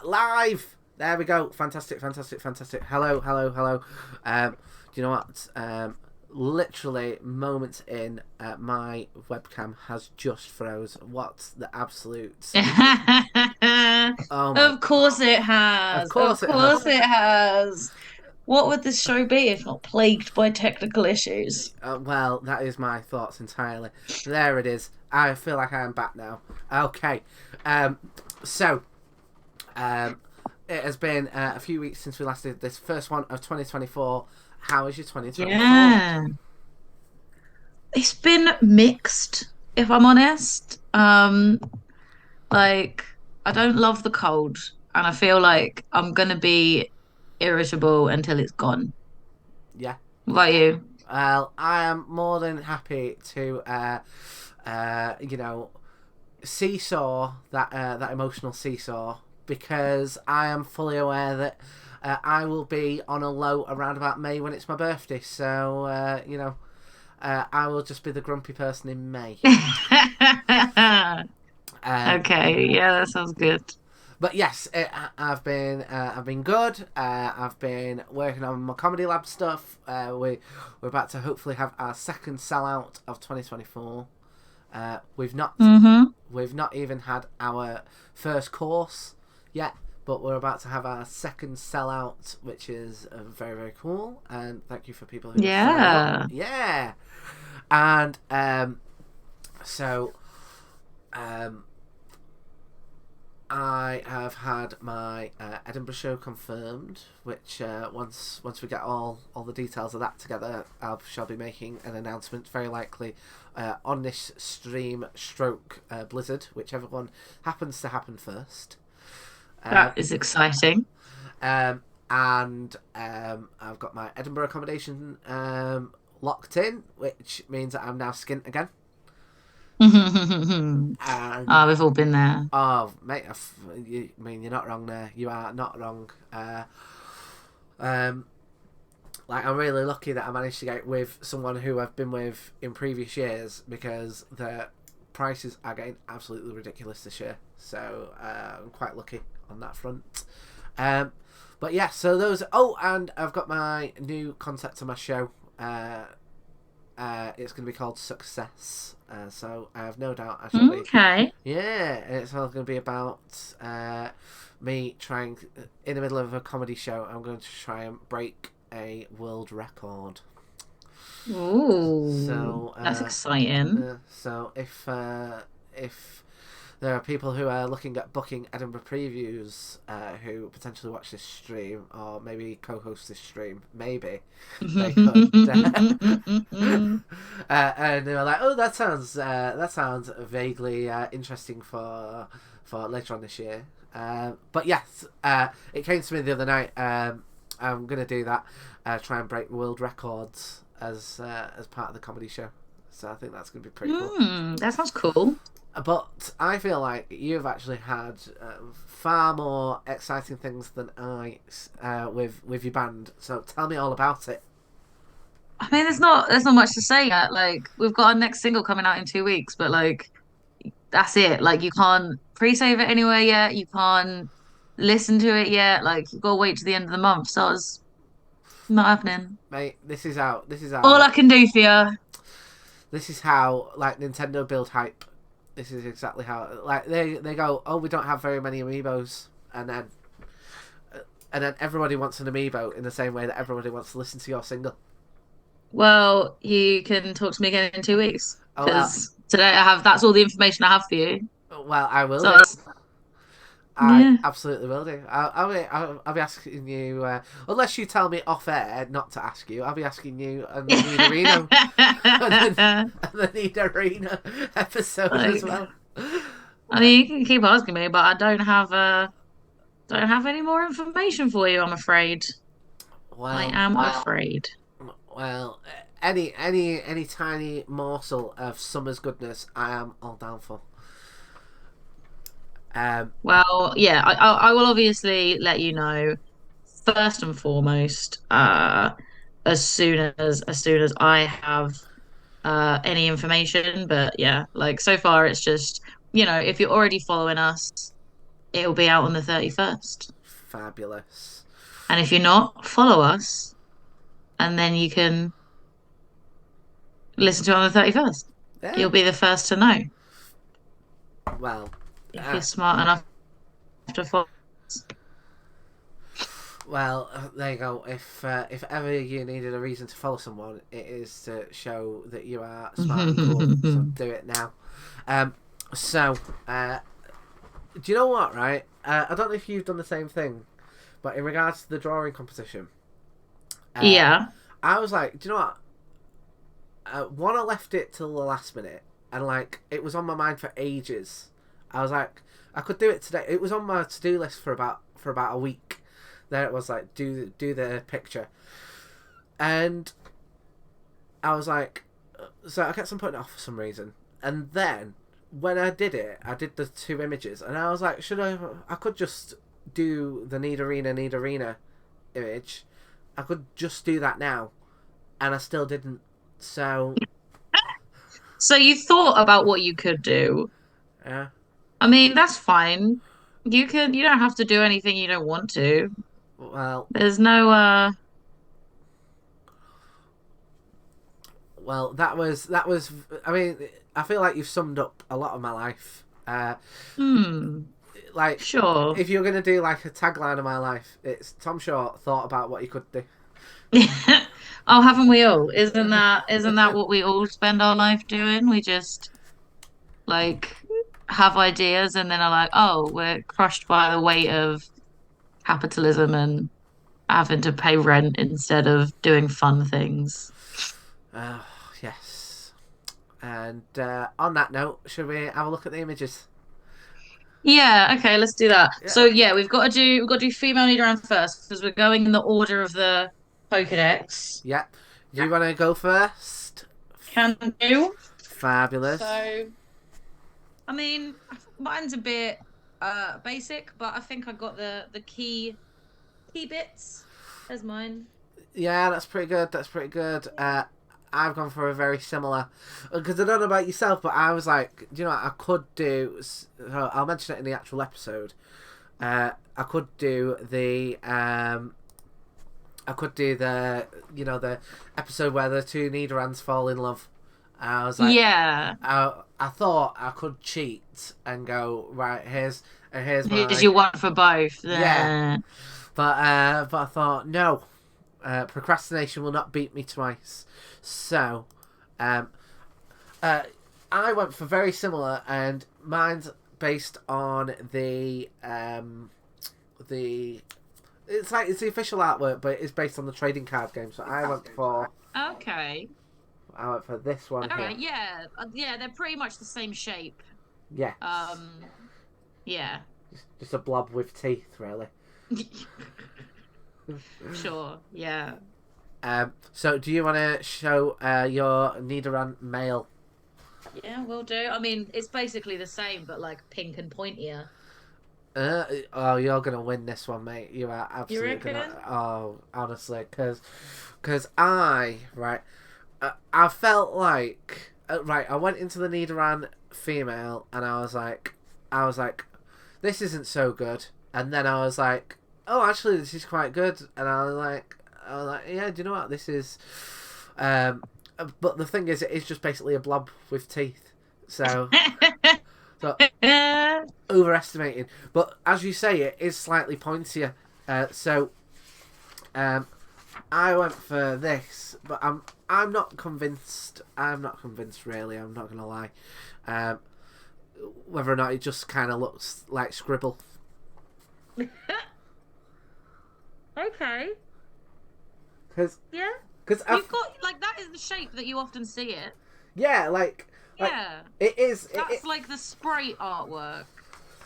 Live. There we go. Fantastic, fantastic, fantastic. Hello, hello, hello. Do you know what? Literally moments in, my webcam has just froze. What's the absolute? Oh my! Of course it Of has. Of course it course has. it has. What would this show be if not plagued by technical issues? Well, that is my thoughts entirely. There it is. I feel like I am back now. Okay. Um, so, um, it has been a few weeks since we last did this first one of 2024. How is your 2024? Yeah. It's been mixed, if I'm honest. Like I don't love the cold, and I feel like I'm gonna be irritable until it's gone. Yeah. What about you? Well, I am more than happy to, you know, seesaw that emotional seesaw because I am fully aware that I will be on a low around about May when it's my birthday. So I will just be the grumpy person in May. Um, Okay, yeah, that sounds good. but yes, I've been good. I've been working on my comedy lab stuff. We're about to hopefully have our second sellout of 2024. We've not Mm-hmm. we've not even had our first course yet, but we're about to have our second sellout, which is very very cool. And thank you for people who are signing up. Yeah. Yeah, and so um, I have had my Edinburgh show confirmed, which once we get all the details of that together, I shall be making an announcement, very likely on this stream stroke Blizzard, whichever one happens to happen first. Uh, That is exciting. um, and I've got my Edinburgh accommodation locked in, which means that I'm now skint again. And We've all been there. oh, mate, I mean, you're not wrong there. You are not wrong. Um, like, I'm really lucky that I managed to get with someone who I've been with in previous years because the prices are getting absolutely ridiculous this year. So I'm quite lucky on that front. Um, but yeah, so those. Oh, and I've got my new concept to my show. It's going to be called Success. So I have no doubt I shall be. Okay. Yeah, it's all going to be about me trying, in the middle of a comedy show, I'm going to try and break a world record. Ooh, So, that's exciting. so if there are people who are looking at booking Edinburgh previews who potentially watch this stream or maybe co-host this stream, maybe they could. And they were like, "Oh, that sounds vaguely interesting for later on this year." But yes, it came to me the other night. I'm gonna do that. Try and break world records as part of the comedy show. So I think that's gonna be pretty cool. That sounds cool. But I feel like you've actually had far more exciting things than I with your band. So tell me all about it. I mean, there's not much to say yet. Like, we've got our next single coming out in 2 weeks, but like, that's it. Like, you can't pre-save it anywhere yet. You can't listen to it yet. Like, you gotta wait to the end of the month. So it's not happening. Mate, this is how All I can do for you. like Nintendo build hype. This is exactly how like they go. Oh, we don't have very many amiibos, and then everybody wants an amiibo in the same way that everybody wants to listen to your single. Well, you can talk to me again in 2 weeks Oh well, because today that's all the information I have for you. I will So do. I yeah. absolutely will do. I'll be asking you, unless you tell me off air not to ask you, I'll be asking you on the Nidorino, and the Nidorino episode as Like, well. I mean, you can keep asking me, but I don't have any more information for you, I'm afraid. I Well, am afraid. well, any tiny morsel of summer's goodness, I am all down for. Um, Well, yeah, I will obviously let you know first and foremost, as soon as I have any information. But yeah, like so far it's just, if you're already following us, It'll be out on the 31st. Fabulous. And if you're not, follow us, and then you can listen to it on the 31st. Yeah. You'll be the first to know Well, if uh, you're smart enough to follow us. there you go. If ever you needed a reason to follow someone, it is to show that you are smart and cool. So do it now. Um, so, do you know what? Right? I don't know if you've done the same thing, but in regards to the drawing competition, uh, Yeah. I was like, do you know what? One, I left it till the last minute, and like it was on my mind for ages. I was like, I could do it today. It was on my to-do list for about a week. Then it was like, do the picture, and I was like, so I kept on putting it off for some reason, and then when I did it, I did the two images, and I was like, should I? I could just do the Nidorina image. I could just do that now, and I still didn't. So, So you thought about what you could do. yeah. I mean, that's fine. You don't have to do anything you don't want to. Well, There's no that was. I mean, I feel like you've summed up a lot of my life. hmm, Like, sure. if you're gonna do like a tagline of my life, it's Tom Short thought about what he could do. Oh, haven't we all? Isn't that what we all spend our life doing? We just like have ideas and then are like, oh, we're crushed by the weight of capitalism and having to pay rent instead of doing fun things. Uh, yes. And on that note, should we have a look at the images? Yeah, okay, let's do that. Yeah. So yeah, we've got to do female Nidoran first because we're going in the order of the Pokedex. Yeah. Do you want to go first? Can do. Fabulous. So I mean, mine's a bit basic, but I think I got the key bits. There's mine. Yeah, that's pretty good. That's pretty good. I've gone for a very similar, because I don't know about yourself, but I was like, do you know what I could do? So I'll mention it in the actual episode. I could do the episode where the two Nidorans fall in love. I was like, Yeah. I thought I could cheat and go right. Here's Here's my your one for both. yeah. But I thought no. Procrastination will not beat me twice. So, um, I went for very similar, and mine's based on the it's the official artwork, but it's based on the trading card game. So Okay. I went for this one All here. right. Yeah. Yeah. They're pretty much the same shape. Yes. Yeah. Just a blob with teeth, really. Sure. Yeah. So do you want to show your Nidoran male? Yeah, will do. I mean, it's basically the same, but like pink and pointier. Oh, you're gonna win this one, mate. You are You absolutely reckon? gonna. Oh, honestly, because I felt like right. I went into the Nidoran female, and I was like, this isn't so good. And then I was like, oh, actually, this is quite good. And I was like, yeah. Do you know what this is? But the thing is, it is just basically a blob with teeth. So overestimating. But as you say, it is slightly pointier. So I went for this, but I'm not convinced. I'm not convinced, really. I'm not gonna lie. Whether or not it just kind of looks like scribble. Okay. Cause Yeah. I've, You've got like that is the shape that you often see it. yeah, like Yeah. it is. That's like the sprite artwork.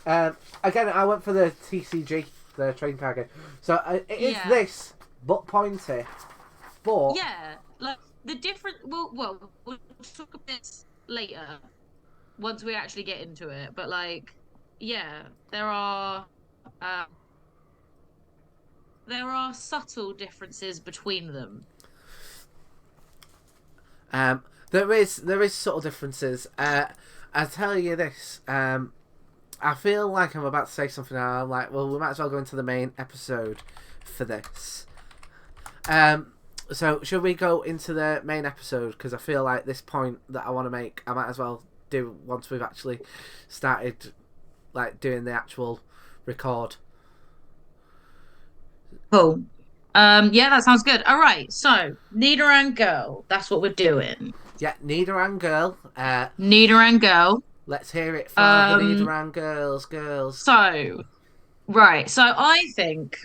Again, I went for the TCG, the trading card game. So it is Yeah. this, but pointy. But Yeah. Like the different we'll talk about this later once we actually get into it. But like, yeah, um there are subtle differences between them. there is subtle differences. I tell you this. I feel like I'm about to say something now. I'm like, well, we might as well go into the main episode for this. So should we go into the main episode? Because I feel like this point that I want to make, I might as well do once we've actually started, like, doing the actual record. Cool. Yeah, that sounds good. All right, so Nidoran Girl. That's what we're doing. Yeah, Nidoran Girl. Nidoran Girl. Let's hear it for the Nidoran girls. So, right. So I think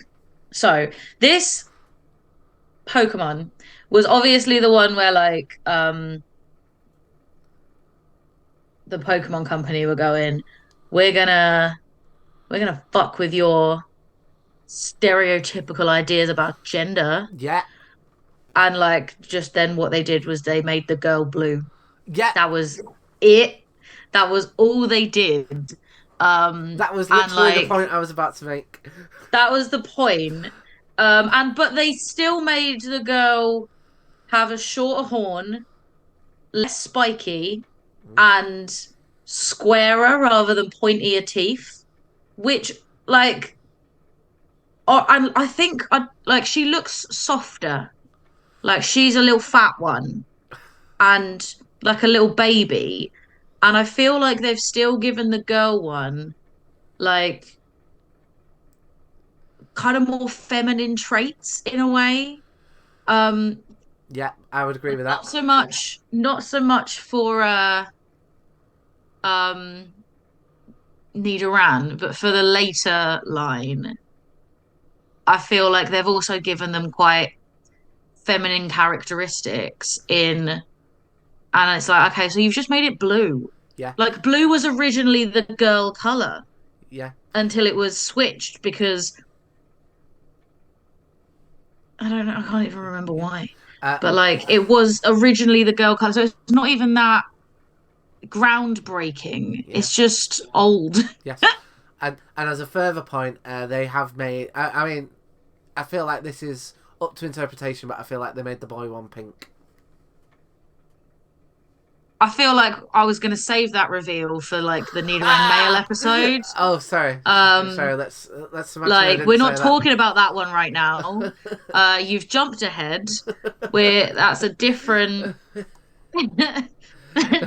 this Pokemon was obviously the one where like the Pokemon company were going, we're gonna fuck with your stereotypical ideas about gender. Yeah. And like just then what they did was they made the girl blue. Yeah. That was it. That was all they did. That was literally the point I was about to make. That was the point. But they still made the girl have a shorter horn, less spiky, and squarer rather than pointier teeth. Which, like, I think like she looks softer. Like she's a little fat one, and like a little baby. And I feel like they've still given the girl one like kind of more feminine traits in a way. Yeah, I would agree with that. Not so much for um Nidoran, but for the later line, I feel like they've also given them quite feminine characteristics in, and it's like, okay, so you've just made it blue. Yeah. Like blue was originally the girl color. Yeah. Until it was switched because I don't know, I can't even remember why. But like it was originally the girl color, so it's not even that groundbreaking. Yeah. It's just old. Yes. And as a further point, they have made. I mean, I feel like this is up to interpretation, but I feel like they made the boy one pink. I feel like I was going to save that reveal for like the Nidoran male episode. Oh, sorry. Sorry. Let's like we're not talking about that one right now. You've jumped ahead. That's a different,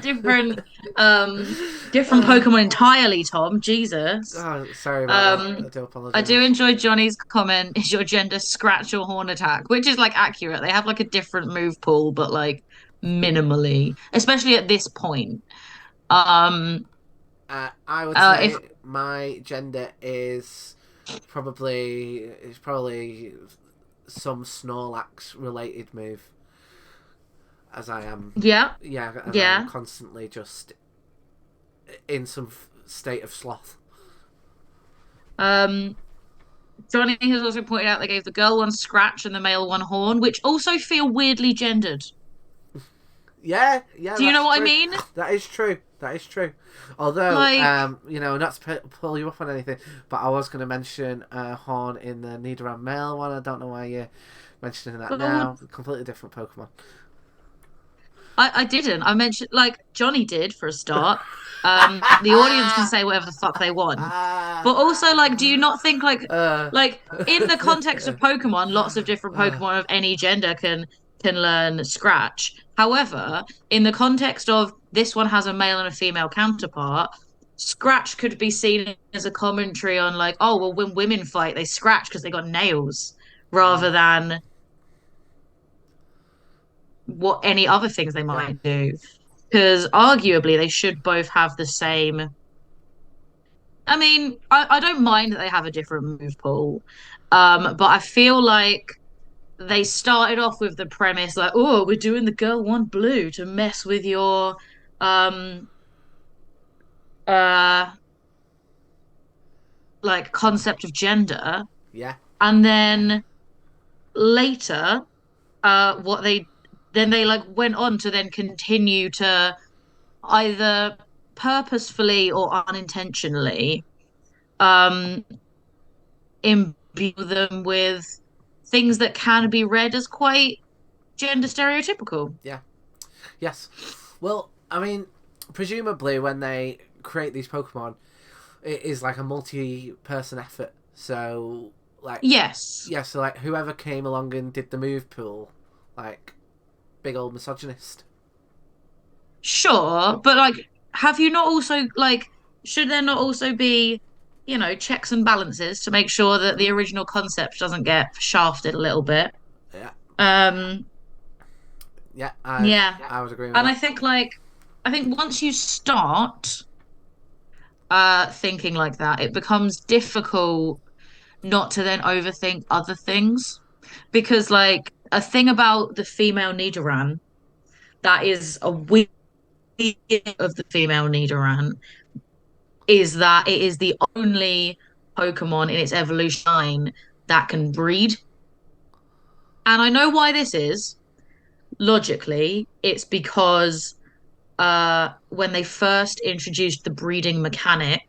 different Pokemon entirely. Tom, Jesus. Oh, sorry about that. I do apologize. I do enjoy Johnny's comment. Is your gender scratch or horn attack? Which is like accurate. They have like a different move pool, but like minimally, especially at this point. I would say my gender is probably some Snorlax related move, as I am. Yeah. I am constantly just in some state of sloth. Johnny has also pointed out they gave the girl one scratch and the male one horn, which also feel weirdly gendered. Yeah. Do you know what I mean? That is true. Although, like, not to pull you up on anything, but I was going to mention horn in the Nidoran male one. I don't know why you're mentioning that now. Completely different Pokemon. I didn't. I mentioned, like, Johnny did for a start. The audience can say whatever the fuck they want. But also, like, do you not think, like in the context of Pokemon, lots of different Pokemon of any gender can learn Scratch. However, in the context of this one has a male and a female counterpart, Scratch could be seen as a commentary on, like, oh, well, when women fight, they scratch because they got nails, rather than what any other things they might do. Because arguably they should both have the same. I mean, I don't mind that they have a different move pool, but I feel like they started off with the premise like, oh, we're doing the girl one blue to mess with your like concept of gender. Yeah. And then later, they like went on to then continue to either purposefully or unintentionally imbue them with things that can be read as quite gender stereotypical. Yeah. Yes. Well, I mean, presumably when they create these Pokemon, it is like a multi-person effort. So like Yes, yeah, so like whoever came along and did the move pool, like big old misogynist. sure, but like, have you not also like, should there not also be, checks and balances to make sure that the Mm, original concept doesn't get shafted a little bit? yeah, Um, yeah, yeah, I would agree with and that. I think once you start thinking like that, it becomes difficult not to then overthink other things. Because like a thing about the female Nidoran that is a weird of the female Nidoran is that it is the only Pokemon in its evolution line that can breed. And I know why this is. Logically, it's because when they first introduced the breeding mechanic,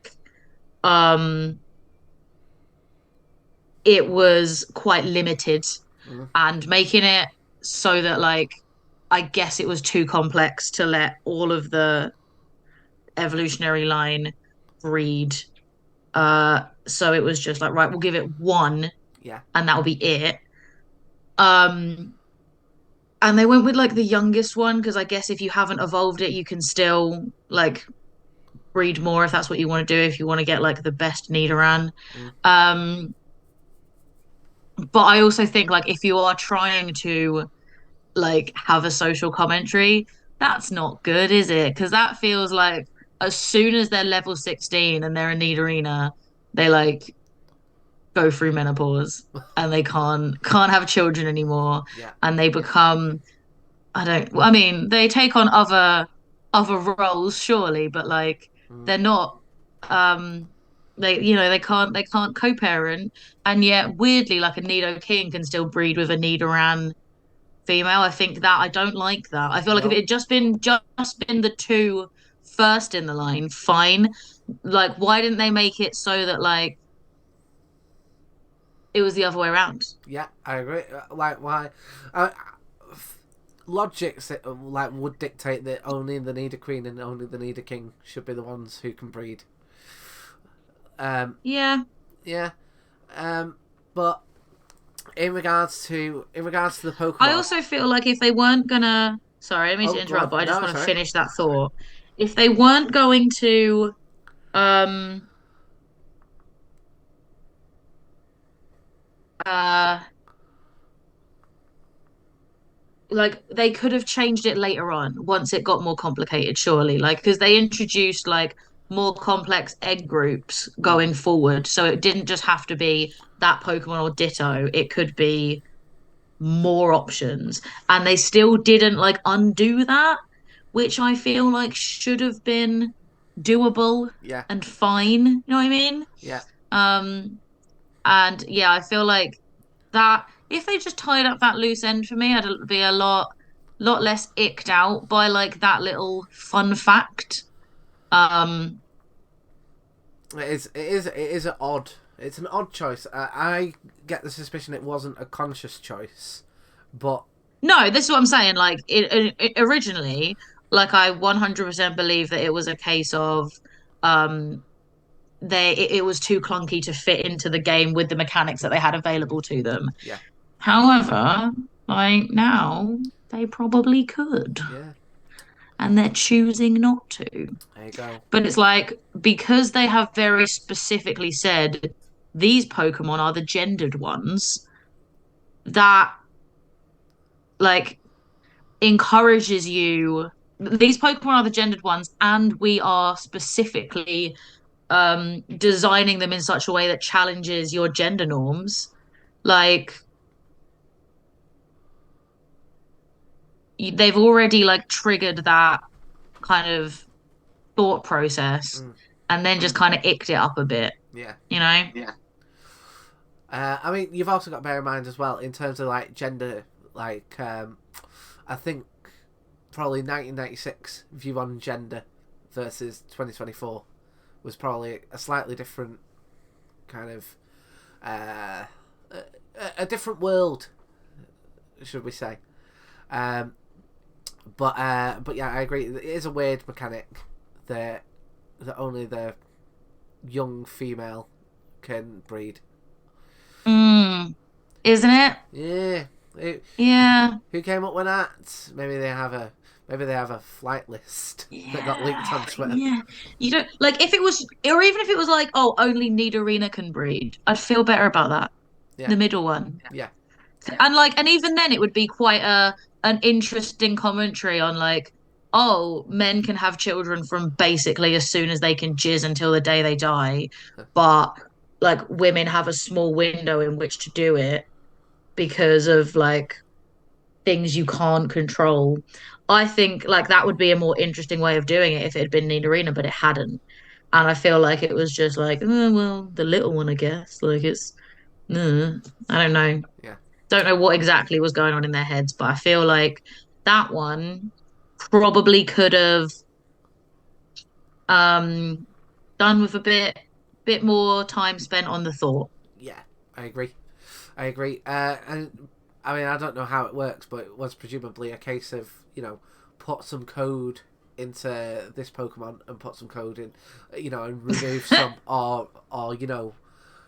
um it was quite limited Mm, and making it so that like I guess it was too complex to let all of the evolutionary line breed. So it was just like, right, we'll give it one yeah, and that'll be it. Um, and they went with like the youngest one because I guess if you haven't evolved it, you can still like breed more if that's what you want to do, if you want to get like the best Nidoran. mm, Um, but I also think like if you are trying to like have a social commentary, that's not good, is it? Because that feels like as soon as they're level 16 and they're a Nidorina, they like go through menopause and they can't have children anymore yeah, and they become I mean they take on other roles surely, but like mm, they're not um they can't co-parent, and yet weirdly like a Nidoking can still breed with a Nidoran female. I think that I don't like that. I feel like if it no, had just been the two first in the line, fine. Like, why didn't they make it so that like it was the other way around? yeah, I agree. Like why? Uh, Logics like would dictate that only the Nido Queen and only the Nido King should be the ones who can breed. Um, Yeah. yeah, but in regards to the I Pokemon. also feel like if they weren't gonna, sorry, I didn't mean Oh, to go interrupt, on. but I just No, want to sorry. finish that thought. If they weren't going to, um, uh, like they could have changed it later on once it got more complicated, surely. Like, because they introduced like more complex egg groups Mm, going forward. So it didn't just have to be that Pokemon or Ditto, it could be more options. And they still didn't like undo that, which I feel like should have been doable yeah, and fine. You know what I mean? yeah, Um, and yeah, I feel like that if they just tied up that loose end for me, I'd be a lot less icked out by like that little fun fact. Um, it is. It is. It is an odd. It's an odd choice. I get the suspicion it wasn't a conscious choice, but no, this is what I'm saying. Like it originally, like I 100% believe that it was a case of um it was too clunky to fit into the game with the mechanics that they had available to them. yeah, However, like now they probably could, yeah. and they're choosing not to. There you go. But it's like because they have very specifically said these Pokemon are the gendered ones, that like encourages you. These Pokemon are the gendered ones, and we are specifically designing them in such a way that challenges your gender norms. Like they've already like triggered that kind of thought process Mm, and then just kind of icked it up a bit, yeah. you know? Yeah. I mean, you've also got to bear in mind as well in terms of like gender. Like, I think probably 1996 view on gender versus 2024 was probably a slightly different kind of a different world, should we say? Um, but yeah, I agree. It is a weird mechanic that only the young female can breed. Isn't it? Yeah. Yeah. Who came up with that? Maybe they have a flight list that got leaked on Yeah, Twitter. yeah. You don't like if it was, or even if it was like, oh, only Nidorina can breed. I'd feel better about that. Yeah. The middle one, Yeah. and like, and even then, it would be quite a an interesting commentary on like, oh, men can have children from basically as soon as they can jizz until the day they die, but like women have a small window in which to do it because of like things you can't control. I think like that would be a more interesting way of doing it if it had been Nidorina, but it hadn't. And I feel like it was just like, oh, well, the little one, I guess. Like it's, I don't know. Yeah. Don't know what exactly was going on in their heads, but I feel like that one probably could have um done with a bit more time spent on the thought. Yeah. I agree. I agree. And I mean, I don't know how it works, but it was presumably a case of, put some code into this Pokemon and put some code in, and remove some, or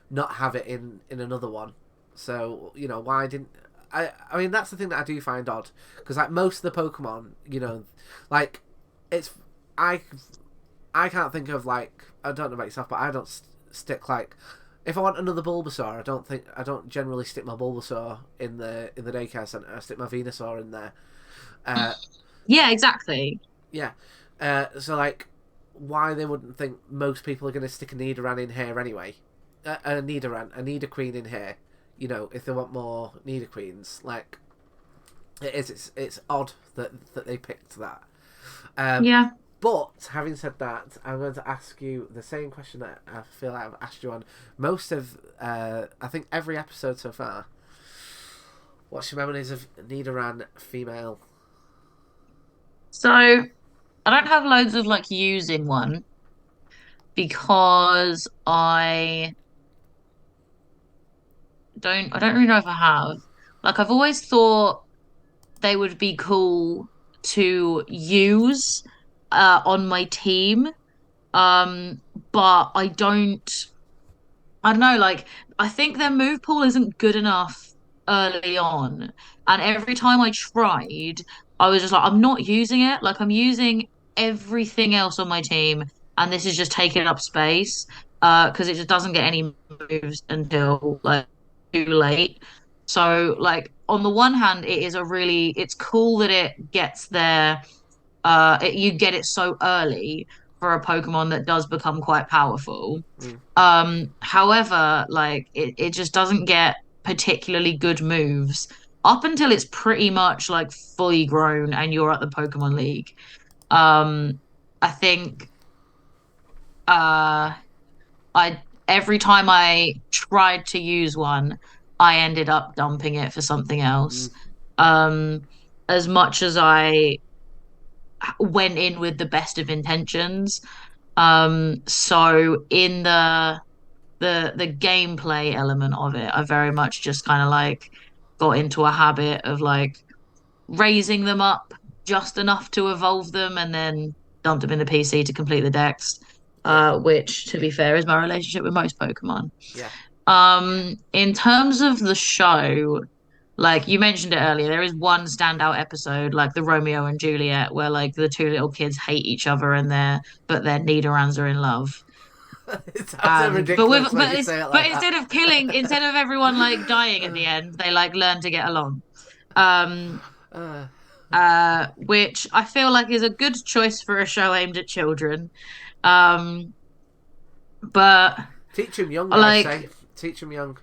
not have it in another one. So why didn't I mean, that's the thing that I do find odd, because like most of the Pokemon, like it's I I can't think of, like, I don't know about yourself, but I don't stick, like, if I want another Bulbasaur, I don't generally stick my Bulbasaur in the daycare centre. I stick my Venusaur in there. Yeah, exactly. Yeah. So, like, why they wouldn't think most people are going to stick a Nidoran in here anyway? A Nidoqueen in here. If they want more Nidoqueens, like, it's odd that they picked that. Yeah. But having said that, I'm going to ask you the same question that I feel like I've asked you on most of, I think, every episode so far. What's your memories of Nidoran female? So I don't have loads of like using one because I don't really know if I have. Like I've always thought they would be cool to use on my team. Um, but I don't know, like I think their move pool isn't good enough early on. And every time I tried, I was just like, I'm not using it. Like I'm using everything else on my team, and this is just taking up space. Because it just doesn't get any moves until like too late. So like on the one hand, it's cool that it gets there you get it so early for a Pokemon that does become quite powerful. Mm. However, like it just doesn't get particularly good moves up until it's pretty much like fully grown and you're at the Pokemon League. I think uh I every time I tried to use one, I ended up dumping it for something else. Mm. Um, as much as I went in with the best of intentions. So in the gameplay element of it, I very much just kind of like got into a habit of like raising them up just enough to evolve them and then dumped them in the PC to complete the decks. Yeah. Which to be fair is my relationship with most Pokemon. Yeah. In terms of the show, like you mentioned it earlier, there is one standout episode, like the Romeo and Juliet, where like the two little kids hate each other and but their Nidorans are in love. It sounds so And ridiculous when you say it but like that. instead of everyone like dying at the end, they like learn to get along. Um, Uh, which I feel like is a good choice for a show aimed at children. Um, but Teach him young, I say. like Teach him young.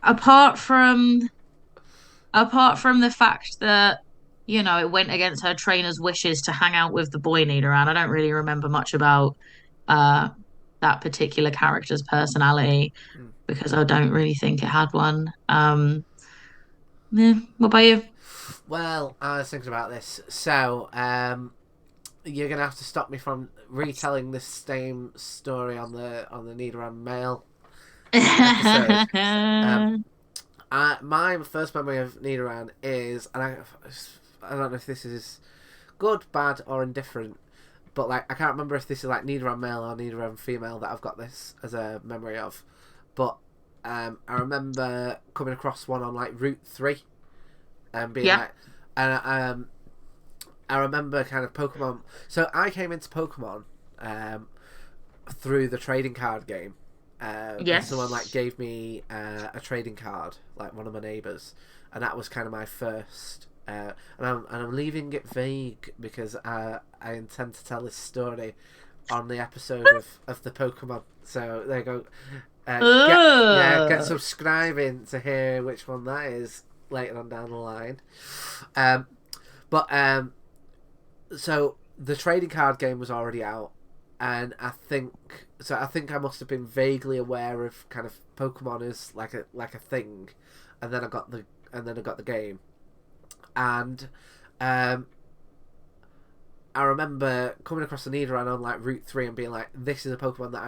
apart from apart from the fact that it went against her trainer's wishes to hang out with the boy Nidoran, I don't really remember much about uh that particular character's personality Mm. because I don't really think it had one. Yeah, what about you? Well, I was thinking about this. So, you're gonna have to stop me from retelling this same story on the Nidoran male episode. My first memory of Nidoran is, and I don't know if this is good, bad, or indifferent, but like I can't remember if this is like Nidoran male or Nidoran female that I've got this as a memory of. But I remember coming across one on like Route 3 and being Yeah. like, and I remember kind of Pokemon. So I came into Pokemon through the trading card game. And someone like Yes. gave me a trading card, like one of my neighbours, and that was kind of my first. And I'm leaving it vague because I intend to tell this story on the episode of the Pokemon. So there you go. Get Ugh. subscribing to hear which one that is later on down the line. Um, but so the trading card game was already out, and I think I must have been vaguely aware of kind of Pokemon as like a thing, and then I got the game, and um, I remember coming across the Nidoran on like Route 3 and being like, this is a Pokemon that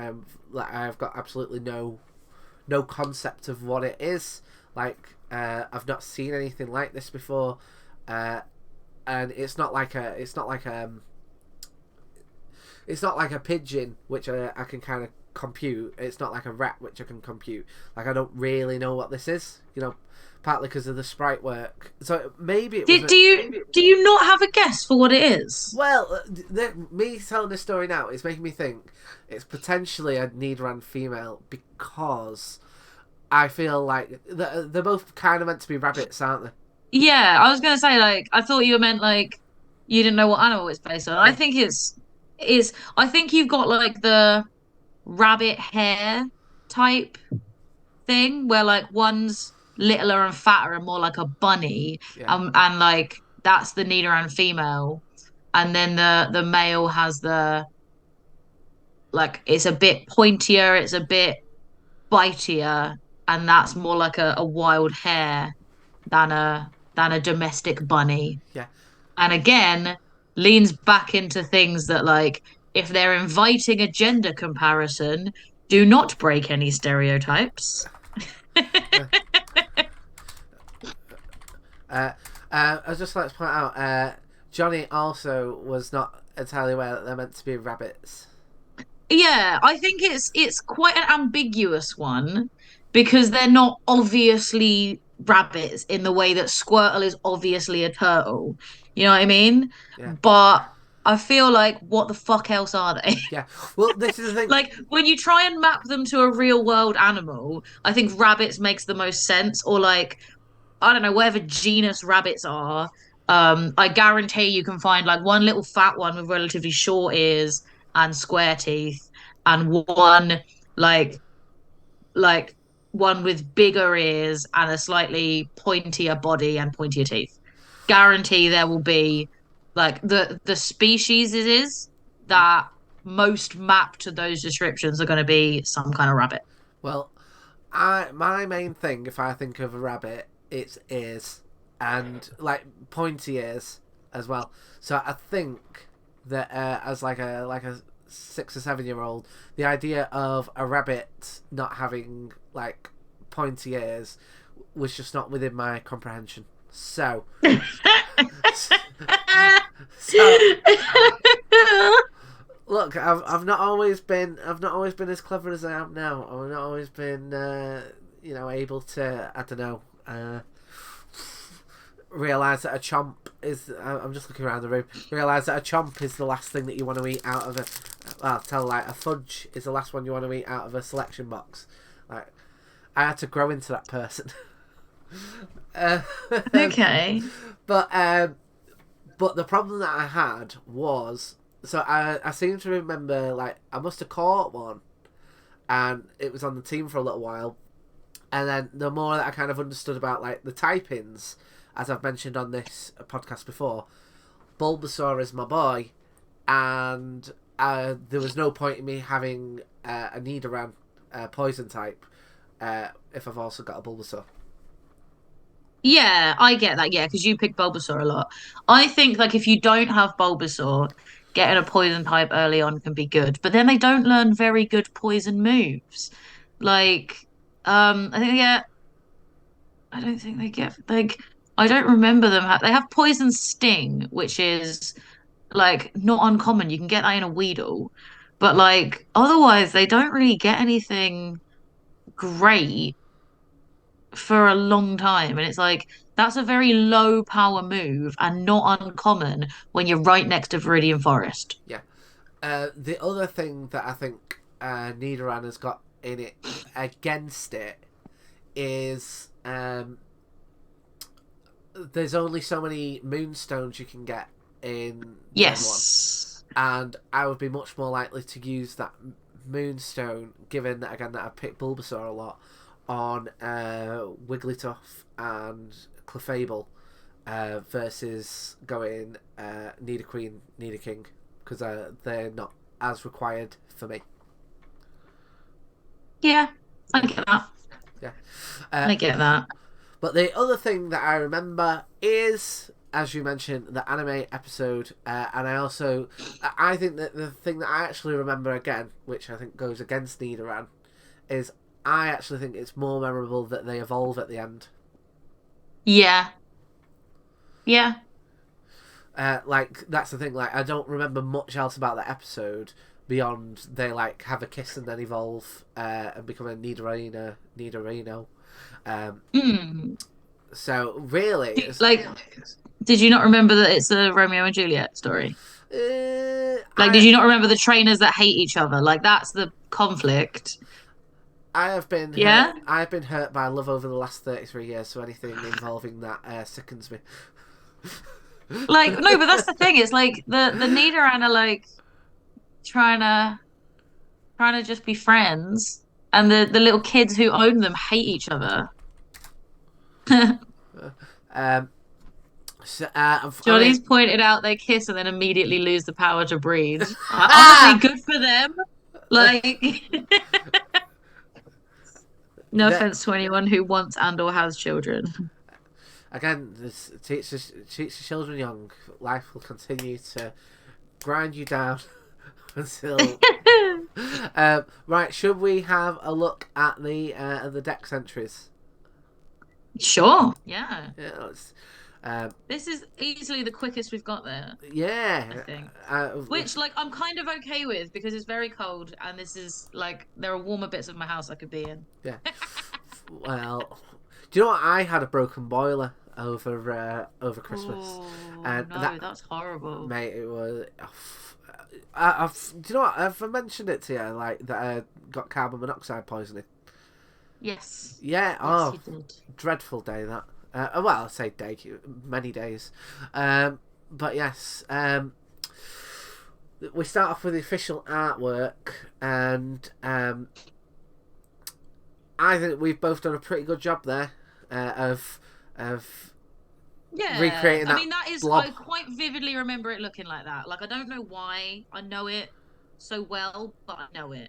I've got absolutely no concept of what it is. Like I've not seen anything like this before, and it's not like a pigeon which I can kind of compute. It's not like a rat which I can compute. Like I don't really know what this is, partly because of the sprite work. So maybe it was. Do you not have a guess for what it is? Well, me telling this story now is making me think it's potentially a Nidoran female because I feel like they're both kind of meant to be rabbits, aren't they? Yeah, I was gonna say like I thought you meant like you didn't know what animal it's based on. I No. think I think you've got like the rabbit hair type thing where like one's littler and fatter and more like a bunny, Yeah. and like that's the Nidoran female, and then the male has the like it's a bit pointier, it's a bit bitier, and that's more like a wild hare than a domestic bunny. Yeah. And again, leans back into things that like if they're inviting a gender comparison, do not break any stereotypes. Uh, uh, I just like to point out, Johnny also was not entirely aware that they're meant to be rabbits. Yeah, I think it's quite an ambiguous one because they're not obviously rabbits in the way that Squirtle is obviously a turtle. You know what I mean? Yeah. But I feel like what the fuck else are they? Yeah. Well, this is the thing. Like when you try and map them to a real world animal, I think rabbits makes the most sense, or like I don't know, whatever genus rabbits are. I guarantee you can find like one little fat one with relatively short ears and square teeth, and one like like one with bigger ears and a slightly pointier body and pointier teeth. Guarantee there will be like the species it is that most map to those descriptions are going to be some kind of rabbit. Well, my main thing, if I think of a rabbit, it's ears and like pointy ears as well. So I think that as like a 6 or 7 year old, the idea of a rabbit not having like pointy ears was just not within my comprehension. So, so look, I've not always been as clever as I am now. I've not always been able to, I don't know, realize that a chomp is. I'm just looking around the room. Realize that a chomp is the last thing that you want to eat out of a. Well, I'll tell like a fudge is the last one you want to eat out of a selection box. Like I had to grow into that person. uh, Okay. but the problem that I had was, so I seem to remember like I must have caught one, and it was on the team for a little while, and then the more that I kind of understood about like the typings, as I've mentioned on this podcast before, Bulbasaur is my boy, and there was no point in me having a Nidoran poison type if I've also got a Bulbasaur. Yeah, I get that. Yeah, because you pick Bulbasaur a lot. I think like if you don't have Bulbasaur, getting a poison type early on can be good, but then they don't learn very good poison moves. Like, I think they get. I don't think they get like. I don't remember them. They have Poison Sting, which is like not uncommon. You can get that in a Weedle, but like otherwise they don't really get anything great for a long time. And it's like that's a very low power move and not uncommon when you're right next to Viridian Forest. Yeah. The other thing that I think Nidoran has got in it against it is there's only so many moonstones you can get in Gen 1. Yes. And I would be much more likely to use that moonstone, given that, again, that I picked Bulbasaur a lot, on Wigglytuff and Clefable versus going Nidoqueen, Nidoking, because they're not as required for me. Yeah, I Yeah. get that. Yeah. I get that. But the other thing that I remember is, as you mentioned, the anime episode, and I think that the thing that I actually remember again, which I think goes against Nidoran, is I actually think it's more memorable that they evolve at the end. Yeah. Yeah. Like, that's the thing, like, I don't remember much else about that episode beyond they, like, have a kiss and then evolve and become a Nidorino. Mm. So, really, it's, Like, did you not remember that it's a Romeo and Juliet story? Like, did I you not remember the trainers that hate each other? Like, that's the conflict. I have been hurt. Yeah? I've been hurt by love over the last 33 years. So anything involving that sickens me. Like, no, but that's the thing. It's like the Nidoran are like trying to trying to just be friends, and the little kids who own them hate each other. Um, so, I Johnny's mean, pointed out they kiss and then immediately lose the power to breed. Honestly, good for them. Like, no that offense to anyone who wants and or has children. again, this teaches the children young. Life will continue to grind you down until. Right, should we have a look at the dex entries? Sure. Yeah. Yeah, let's, This is easily the quickest we've got there, I yeah. think. Which, like, I'm kind of okay with because it's very cold and this is like there are warmer bits of my house I could be in. Yeah. Well, do you know what? I had a broken boiler over Christmas, Oh and no, that's horrible. mate, it was. Do you know what? I've mentioned it to you, like that I got carbon monoxide poisoning. Yes. Yeah. Yes, Oh, you did. dreadful day that. Well, I say day, many days. But yes. We start off with the official artwork, and I think we've both done a pretty good job there of Yeah. recreating I that mean, that is, blob. I quite vividly remember it looking like that. Like, I don't know why I know it so well, but I know it.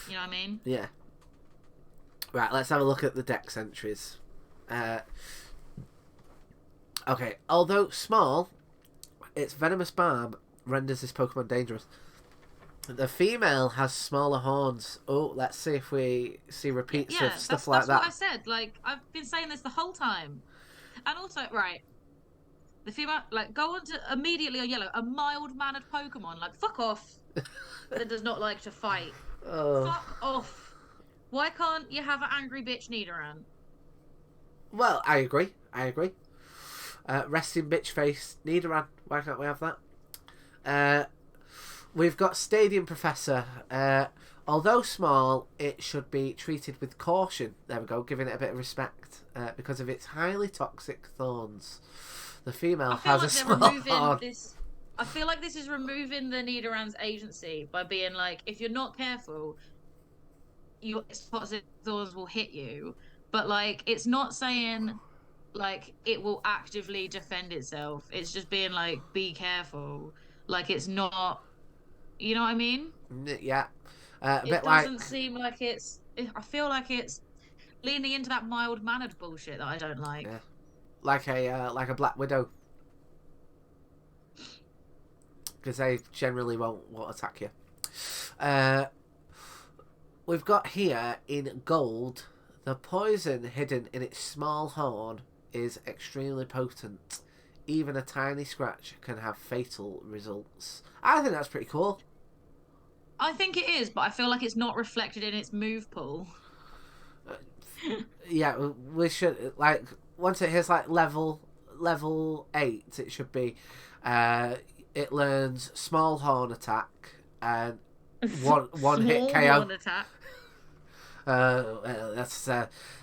You know what I mean? Yeah. Right, let's have a look at the dex entries. Okay, although small, its venomous barb renders this Pokemon dangerous. The female has smaller horns. Oh, let's see if we see repeats of stuff like that's that. what I said. Like, I've been saying this the whole time. And also, right, the female, like, go on to immediately on yellow, a mild-mannered Pokemon. Like, fuck off. That does not like to fight. Oh. Fuck off. Why can't you have an angry bitch Nidoran? Well, I agree. Resting bitch face Nidoran. Why can't we have that? We've got Stadium Professor. Although small, it should be treated with caution. There we go, giving it a bit of respect because of its highly toxic thorns. The female has a small horn. I feel like this is removing the Nidoran's agency by being like, if you're not careful, your toxic thorns will hit you. But like, it's not saying like it will actively defend itself. It's just being like, be careful. Like, it's not. You know what I mean? Yeah. A It bit like. doesn't seem like it's. I feel like it's leaning into that mild-mannered bullshit that I don't like. Yeah. Like a Black Widow. Because they generally won't attack you. We've got here in gold, the poison hidden in its small horn is extremely potent. even a tiny scratch can have fatal results. I think that's pretty cool. I think it is, but I feel like it's not reflected in its move pool. Yeah, we should like once it hits like level 8, it should be. It learns small horn attack and one hit Small KO. horn attack. Well,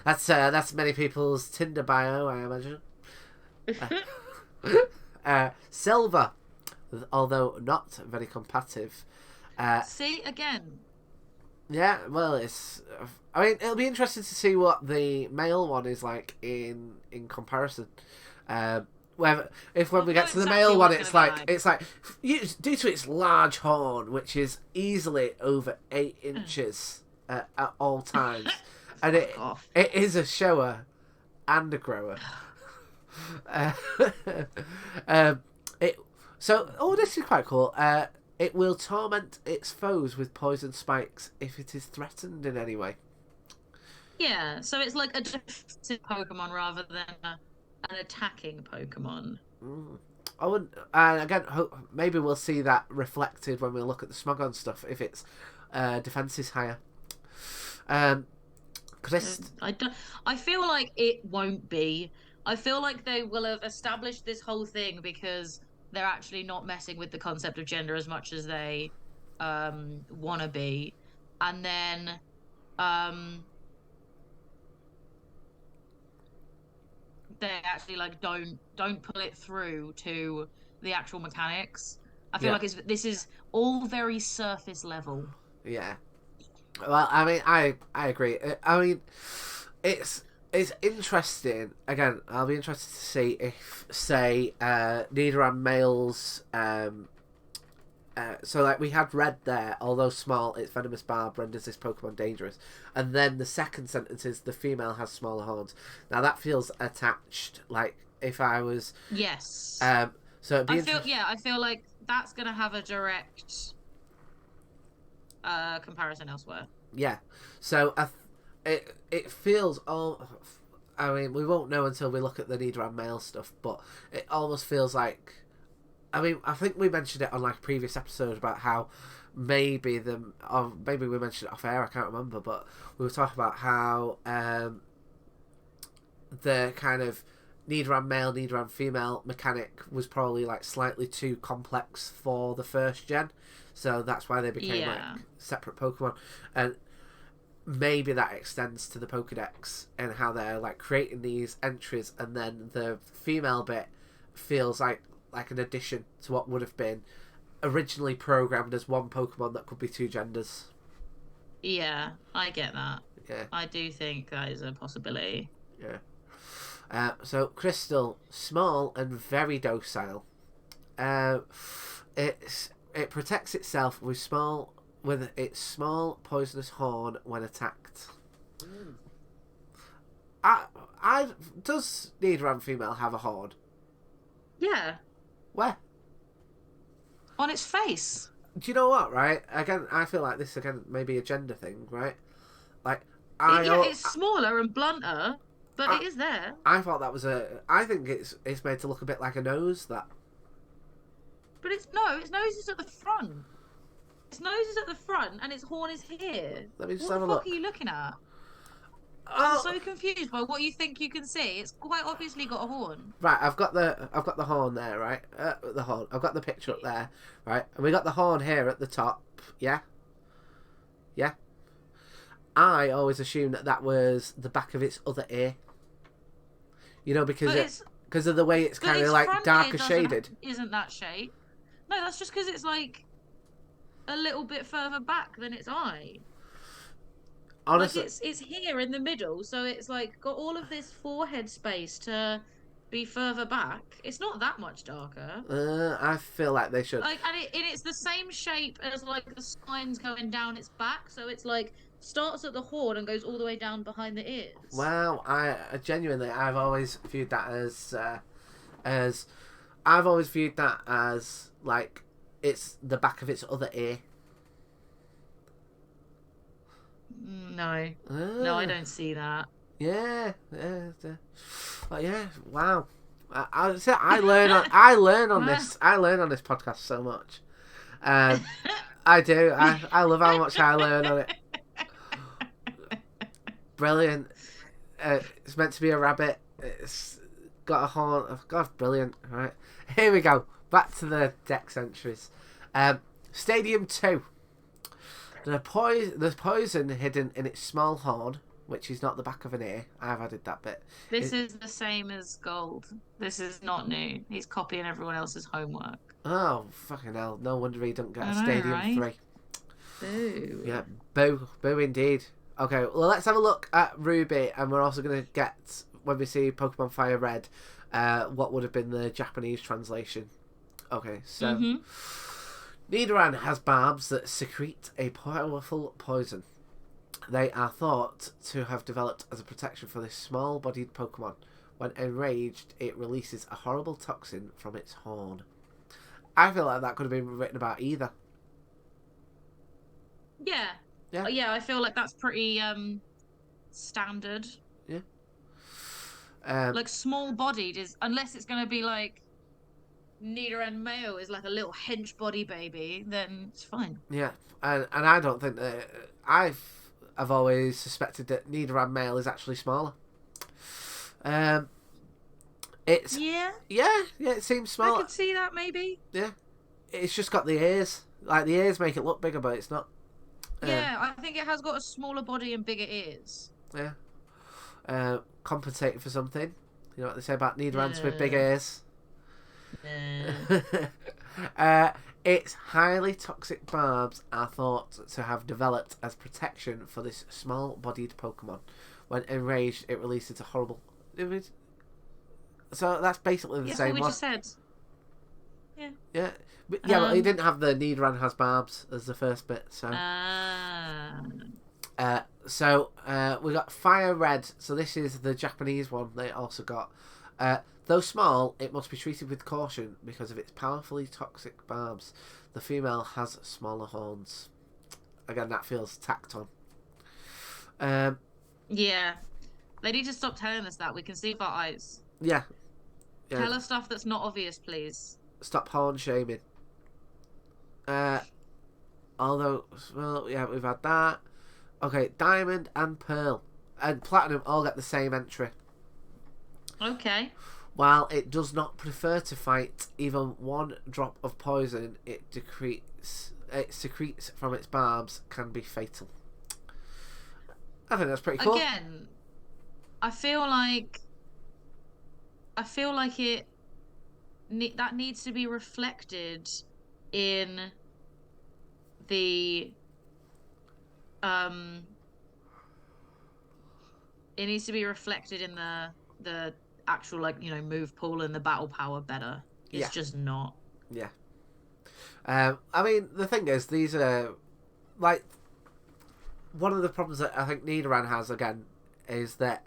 that's many people's Tinder bio, I imagine. Silver, although not very combative. See again. Yeah, well, it's. I mean, it'll be interesting to see what the male one is like in comparison. When we get to the male one, it's like due to its large horn, which is easily over 8 inches at all times, and it is a shower and a grower. This is quite cool. It will torment its foes with poison spikes if it is threatened in any way. Yeah, so it's like a defensive Pokemon rather than an attacking Pokemon. I wouldn't, and again, maybe we'll see that reflected when we look at the Smogon stuff if its defense is higher. I feel like it won't be. I feel like they will have established this whole thing because they're actually not messing with the concept of gender as much as they want to be, and then they actually like don't pull it through to the actual mechanics. I feel like this is all very surface level. Yeah. Well, I mean, I agree. I mean, it's interesting. Again, I'll be interested to see if, say, Nidoran males. So, like, we had Red there. Although small, its venomous barb renders this Pokemon dangerous. And then the second sentence is the female has smaller horns. Now that feels attached. Like if I was yes. So it'd be I feel like that's gonna have a direct comparison elsewhere. Yeah. So it feels all. I mean, we won't know until we look at the Nidoran male stuff, but it almost feels like. I mean, I think we mentioned it on like a previous episode about how maybe maybe we mentioned it off air. I can't remember, but we were talking about how the kind of Nidoran male, Nidoran female mechanic was probably like slightly too complex for the first gen, so that's why they became like separate Pokemon, and maybe that extends to the Pokedex and how they're like creating these entries, and then the female bit feels like an addition to what would have been originally programmed as one Pokemon that could be two genders. Yeah, I get that. Yeah, I do think that is a possibility. Yeah. So Crystal, small and very docile. It protects itself with its small poisonous horn when attacked. Does Nidoran female have a horn? Yeah. Where? On its face. Do you know what? Right. Again, I feel like this may be a gender thing, right? Like it's smaller and blunter. But it is there. I thought that was I think it's made to look a bit like a nose. That. But its nose is at the front. Its nose is at the front, and its horn is here. Let me just what have the a fuck look. are you looking at? I'm so confused by what you think you can see. It's quite obviously got a horn. Right, I've got the horn there, right? The horn. I've got the picture up there, right? And we got the horn here at the top. Yeah. Yeah. I always assumed that was the back of its other ear. You know, because of the way it's kind of like darker shaded. Isn't that shape? No, that's just because it's like a little bit further back than its eye. Honestly, like it's here in the middle, so it's like got all of this forehead space to be further back. It's not that much darker. I feel like they should. Like, and it's the same shape as like the spines going down its back, so it's like starts at the horn and goes all the way down behind the ears. Wow, I genuinely, I've always viewed that as I've always viewed that as like it's the back of its other ear. No, I don't see that. Yeah, wow. I learn on I learn on this I learn on this podcast so much. I do. I love how much I learn on it. Brilliant. It's meant to be a rabbit. It's got a horn. Oh, God, brilliant. All right, here we go. Back to the Dex entries. Stadium 2. There's poison hidden in its small horn, which is not the back of an ear. I've added that bit. This is the same as gold. This is not new. He's copying everyone else's homework. Oh, fucking hell. No wonder he don't get a I know, Stadium right? 3. Boo. Yeah, boo. Boo indeed. Okay, well, let's have a look at Ruby, and we're also going to get, when we see Pokemon Fire Red, what would have been the Japanese translation. Okay, so... Nidoran has barbs that secrete a powerful poison. They are thought to have developed as a protection for this small-bodied Pokemon. When enraged, it releases a horrible toxin from its horn. I feel like that could have been written about either. Yeah. Yeah. Yeah, I feel like that's pretty standard. Yeah. Like small-bodied is, unless it's going to be like Nidoran male is like a little hench body baby, then it's fine. Yeah, and I don't think that... I've always suspected that Nidoran male is actually smaller. It's... Yeah, it seems smaller. I could see that maybe. Yeah. It's just got the ears. Like, the ears make it look bigger, but it's not. Yeah, I think it has got a smaller body and bigger ears. Yeah. Compensating for something. You know what they say about Nidorans with big ears? Its highly toxic barbs are thought to have developed as protection for this small-bodied Pokemon. When enraged, it releases a horrible... So that's basically the same what we one. just said. Yeah. Yeah. But he didn't have the Nidoran has barbs as the first bit, so... we got Fire Red. So this is the Japanese one they also got. Though small, it must be treated with caution because of its powerfully toxic barbs. The female has smaller horns. Again, that feels tacked on. Yeah. They need to stop telling us that. We can see with our eyes. Yeah. Tell us stuff that's not obvious, please. Stop horn shaming. Although, well, yeah, we've had that. Okay, Diamond and Pearl and Platinum all get the same entry. Okay. While it does not prefer to fight even one drop of poison it secretes from its barbs can be fatal. I think that's pretty cool. Again, I feel like it that needs to be reflected in the it needs to be reflected in the actual, like, you know, move pool and the battle power better. It's just not. Yeah. I mean, the thing is, these are like one of the problems that I think Nidoran has again is that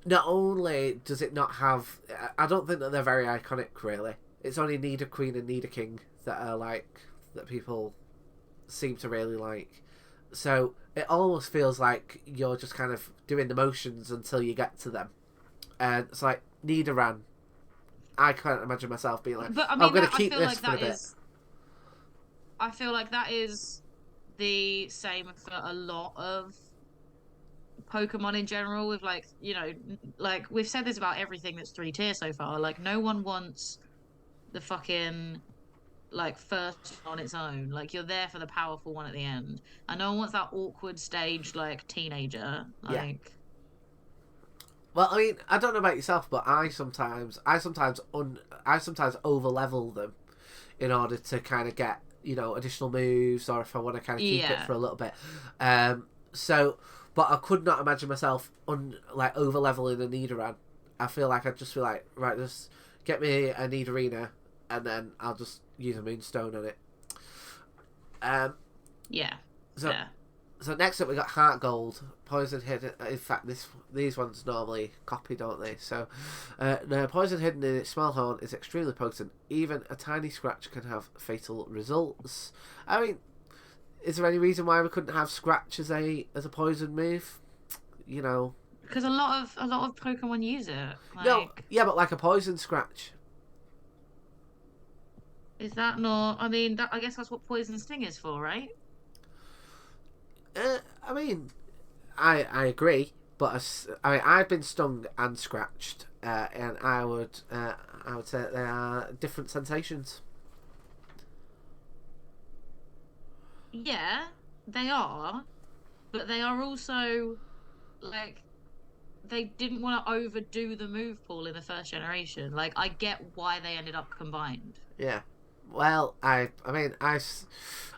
not only does it not have, I don't think that they're very iconic really. It's only Nidoqueen and Nidoking that are like that people seem to really like. So it almost feels like you're just kind of doing the motions until you get to them. And it's like Nidoran. I can't imagine myself being like, but I mean, I'm going to keep this for a bit. I feel like that is the same for a lot of Pokemon in general. With, like, you know, like we've said this about everything that's 3-tier so far. Like, no one wants the fucking like first on its own. Like, you're there for the powerful one at the end, and no one wants that awkward stage like teenager. Like, yeah. Well, I mean, I don't know about yourself, but I sometimes over level them in order to kind of get, you know, additional moves, or if I want to kind of keep it for a little bit. But I could not imagine myself over leveling a Nidoran. I feel like I'd just be like, right, just get me a Nidorina, and then I'll just use a Moonstone on it. So next up we got Heart Gold, Poison Hidden. In fact, these ones normally copy, don't they? So the poison hidden in its small horn is extremely potent. Even a tiny scratch can have fatal results. I mean, is there any reason why we couldn't have Scratch as a poison move? You know, because a lot of Pokemon use it. No, Like, yeah, but like a poison scratch. is that not? I mean, I guess that's what Poison Sting is for, right? I mean, I agree, but I mean, I've been stung and scratched, and I would say that they are different sensations. Yeah, they are, but they are also like they didn't want to overdo the move pool in the first generation. Like, I get why they ended up combined. Yeah. Well, I mean, I,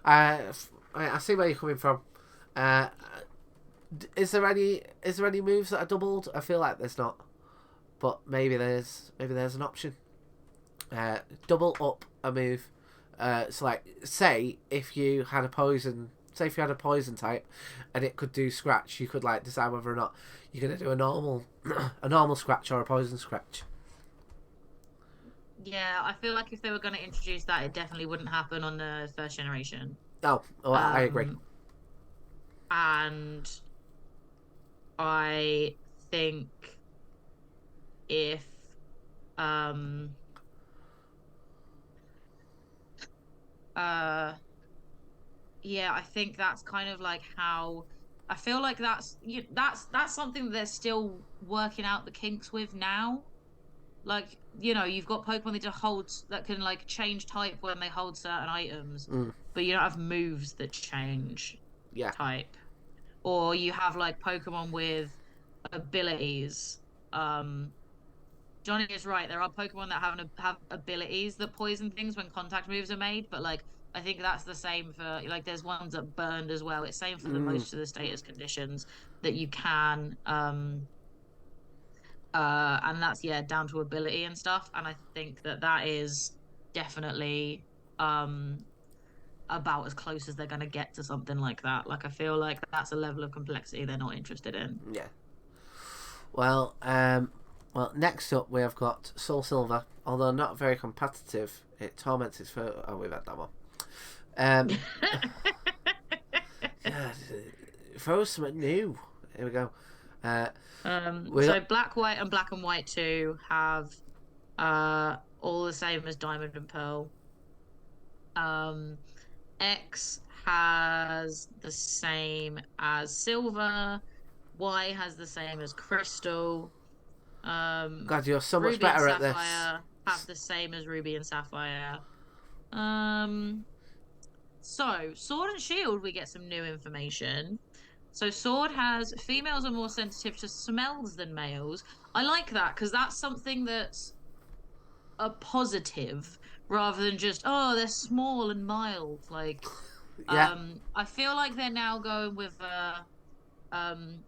I see where you're coming from. Uh, is there any moves that are doubled? I feel like there's not, but maybe there's an option. Double up a move. So like, say if you had a poison type, and it could do scratch, you could like decide whether or not you're gonna do a normal, a normal scratch or a poison scratch. Yeah, I feel like if they were going to introduce that, it definitely wouldn't happen on the first generation. Oh, well, I agree. Um, and I think if um uh yeah, I think that's kind of like how I feel like that's something that they're still working out the kinks with now. Like, you've got Pokemon that just holds that can like change type when they hold certain items, Mm, but you don't have moves that change yeah, type. Or you have like Pokemon with abilities. Um Johnny is right. There are Pokemon that have abilities that poison things when contact moves are made, but like I think that's the same for like there's ones that burned as well. It's same for the mm, most of the status conditions that you can and that's yeah down to ability and stuff. And I think that is definitely um about as close as they're going to get to something like that. Like, I feel like that's a level of complexity they're not interested in. yeah. Well, next up we have got Soul Silver. Although not very competitive, it torments its foe. Oh, we've had that one. Um, yeah, throw something new. Here we go. Uh, we So got Black, White, and Black and White 2 have all the same as Diamond and Pearl. Um, X has the same as Silver. Y has the same as Crystal. God, you're so much Ruby and better at this. Sapphire have the same as Ruby and Sapphire. Um, so Sword and Shield, we get some new information. So Sword has females are more sensitive to smells than males. I like that because that's something that's a positive rather than just, oh, they're small and mild. Like, Yeah, I feel like they're now going with a um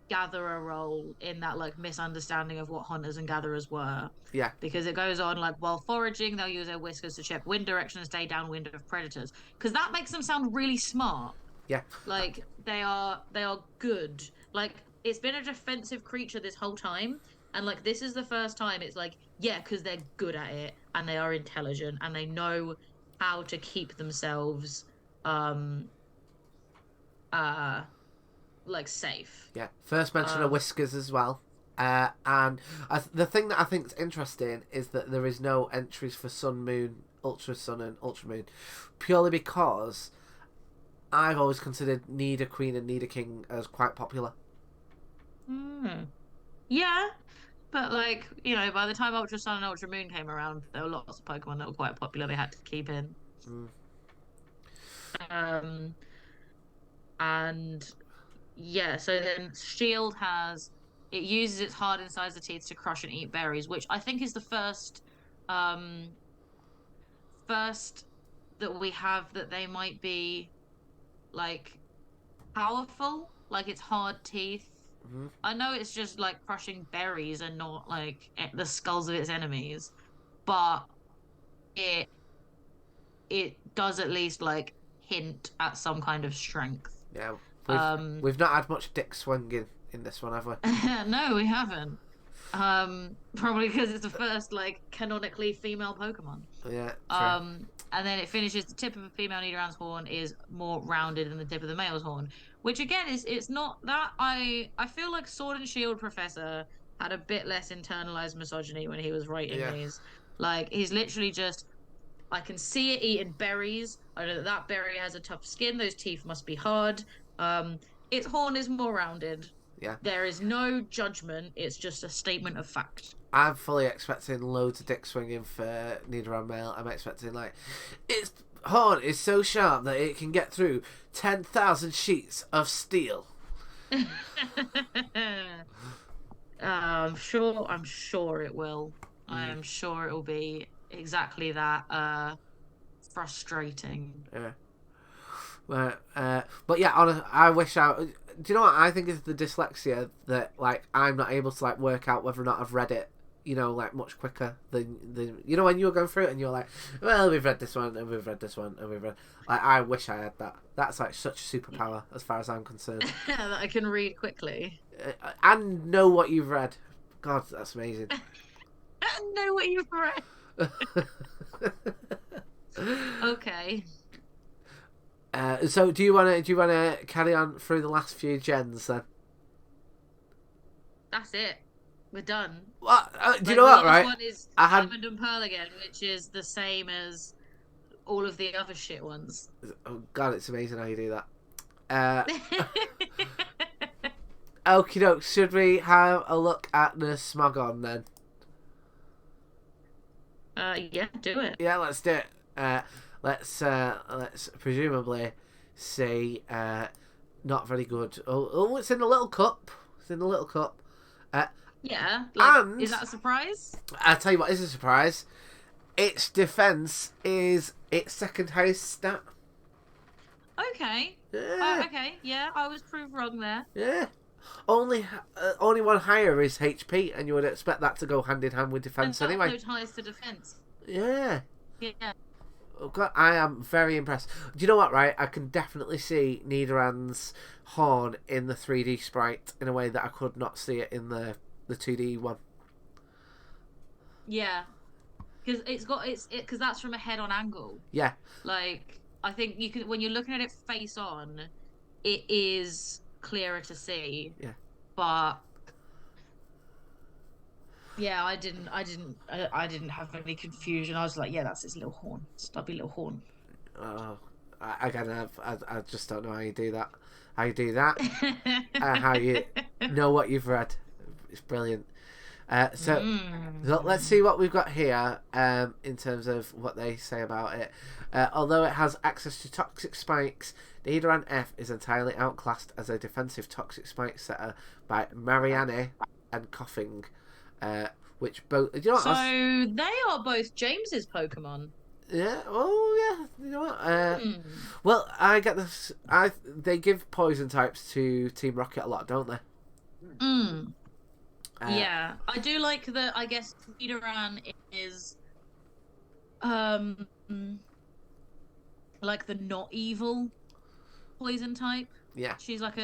gatherer role in that like misunderstanding of what hunters and gatherers were. yeah, Because it goes on like while foraging, they'll use their whiskers to check wind direction and stay downwind of predators. Because that makes them sound really smart. yeah, Like, they are good. Like, it's been a defensive creature this whole time, and like this is the first time it's like, yeah, because they're good at it and they are intelligent and they know how to keep themselves um uh like safe. yeah. First mention of Um whiskers as well. And the thing that I think is interesting is that there is no entries for Sun, Moon, Ultra Sun, and Ultra Moon, purely because I've always considered Nido Queen and Nido King as quite popular. hmm. Yeah, but like, by the time Ultra Sun and Ultra Moon came around, there were lots of Pokemon that were quite popular they had to keep in. Mm, Um and yeah, so then Shield has it uses its hard incisor teeth to crush and eat berries, which I think is the um first that we have that they might be like powerful, like its hard teeth. mm, I know it's just like crushing berries and not like the skulls of its enemies, but it it does at least like hint at some kind of strength. yeah, Um, we've not had much dick swinging in this one, have we? no, we haven't. Probably because it's the first like canonically female Pokemon. Yeah, true. And then it finishes the tip of a female Nidoran's horn is more rounded than the tip of the male's horn, which again is it's not that I feel like Sword and Shield Professor had a bit less internalized misogyny when he was writing Yeah. these. Like he's literally just I can see it eating berries. I know that that berry has a tough skin. Those teeth must be hard. Its horn is more rounded. Yeah. There is no judgment. It's just a statement of fact. I'm fully expecting loads of dick swinging for Nidoran male. I'm expecting like its horn is so sharp that it can get through 10,000 sheets of steel. I'm sure it will. I am sure it will be exactly that. Frustrating. Yeah. But yeah, I wish I. Do you know what I think is the dyslexia that like I'm not able to like work out whether or not I've read it. You know, like much quicker than you know when you were going through it and you're like, well, we've read this one and we've read this one and we've read. Like I wish I had that. That's like such a superpower as far as I'm concerned. That I can read quickly. And know what you've read. God, that's amazing. I know what you've read. Okay. So do you wanna carry on through the last few gens then? That's it. We're done. Well, do Like, you know what? the Right, last one is I had. Diamond and Pearl again, which is the same as all of the other shit ones. Oh God, it's amazing how you do that. Okie doke, should we have a look at the Smogon then? Yeah, do it. Yeah, let's do it. Let's presumably say not very good. Oh, it's in a little cup. It's in a little cup. Yeah, like, And is that a surprise? I'll tell you what is a surprise. Its defense is its second highest stat. Okay. Yeah. Okay. Yeah, I was proved wrong there. Yeah. Only one higher is HP, and you would expect that to go hand in hand with defense And anyway. no ties to defense. Yeah. Yeah. Oh God, I am very impressed. Do you know what? Right, I can definitely see Nidoran's horn in the 3D sprite in a way that I could not see it in the 2D one. Yeah. Because because that's from a head-on angle. Yeah. Like I think you can when you're looking at it face on, it is clearer to see. Yeah. But yeah, I didn't have any confusion. I was like, yeah, that's his little horn, stubby little horn. Oh, I just don't know how you do that. How you do that? How you know what you've read? It's brilliant. So let's see what we've got here in terms of what they say about it. Although it has access to toxic spikes, Nidoran F is entirely outclassed as a defensive toxic spike setter by Marianne and Coughing, which both. You know what? So they are both James's Pokemon. Yeah. Oh yeah. You know what? Well, I get this. They give poison types to Team Rocket a lot, don't they? Yeah, I do like that. I guess Nidoran is, like the not evil poison type. Yeah. She's like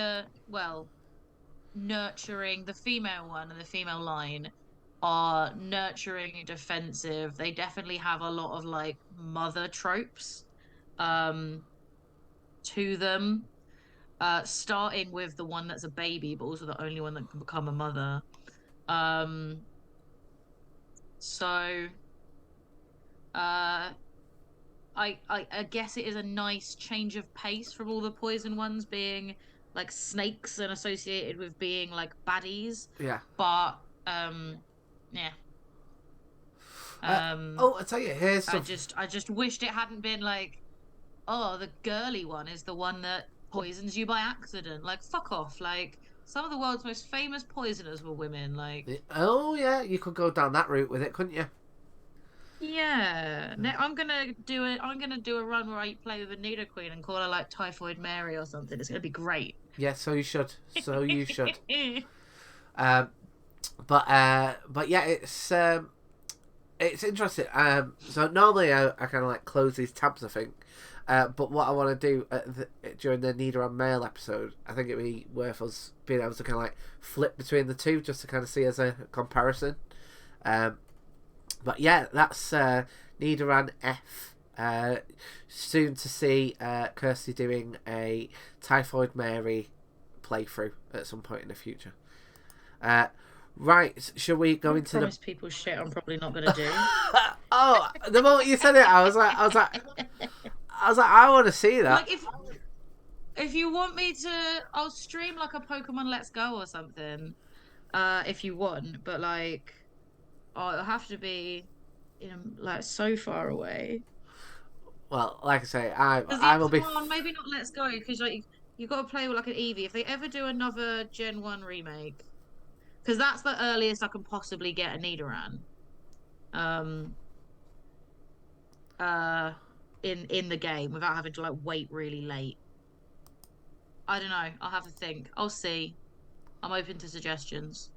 nurturing. The female one and the female line are nurturing and defensive. They definitely have a lot of like mother tropes, to them. Starting with the one that's a baby, but also the only one that can become a mother. So I guess it is a nice change of pace from all the poison ones being like snakes and associated with being like baddies. Yeah. But yeah. I tell you, here's some... I just wished it hadn't been like, oh, the girly one is the one that poisons you by accident. Like, fuck off. Like, some of the world's most famous poisoners were women. Like, oh yeah, you could go down that route with it, couldn't you? yeah. I'm gonna do a run where I play with a Nidoqueen and call her like Typhoid Mary or something. It's gonna be great. Yeah, so you should. So you should. But yeah, it's interesting. So normally I kind of like close these tabs, I think. But what I want to do during the Nidoran Mail episode, I think it'd be worth us being able to kind of like flip between the two just to kind of see as a comparison. But yeah, that's Nidoran F. Soon to see Kirsty doing a Typhoid Mary playthrough at some point in the future. Right, shall we go into promise people shit I'm probably not gonna do. Oh, the moment you said it, I was like, I want to see that. Like if you want me to, I'll stream like a Pokemon Let's Go or something. If you want, but like, oh, it'll have to be, like so far away. Well, like I say, Because I will be. come on, maybe not Let's Go, because like you got to play with like an Eevee. If they ever do another Gen 1 remake, because that's the earliest I can possibly get a Nidoran. Um, uh, in the game without having to like wait really late. I don't know. I'll have to think. I'll see. I'm open to suggestions.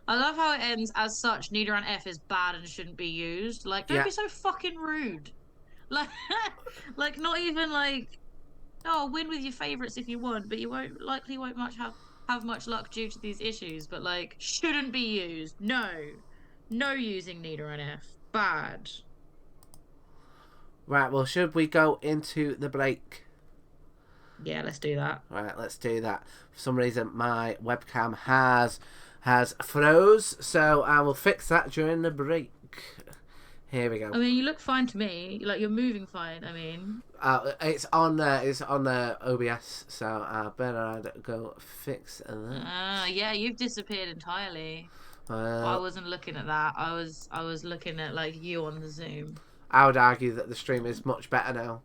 I love how it ends as such. Nidoran F is bad and shouldn't be used. Like, don't Yeah. be so fucking rude. Like, like not even like, oh, win with your favorites if you want, but you won't much have much luck due to these issues. But like, shouldn't be used. No using Nidoran F. Bad. Right. Well, should we go into the break? Yeah, let's do that. Right. Let's do that. For some reason, my webcam has froze, so I will fix that during the break. Here we go. I mean, you look fine to me. Like you're moving fine. I mean, it's on OBS, so I better go fix that. yeah, you've disappeared entirely. I wasn't looking at that. I was looking at like you on the Zoom. I would argue that the stream is much better now,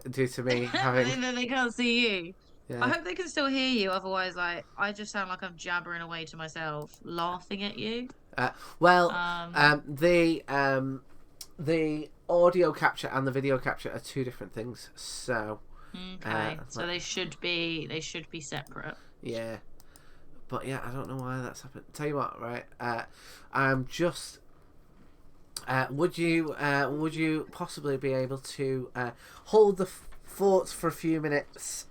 due to me having. They can't see you. Yeah. I hope they can still hear you. Otherwise, like I just sound like I'm jabbering away to myself, laughing at you. The audio capture and the video capture are two different things. So. Okay. So they should be separate. Yeah. But yeah, I don't know why that's happened. Tell you what, right? I'm just. Would you possibly be able to hold the thoughts for a few minutes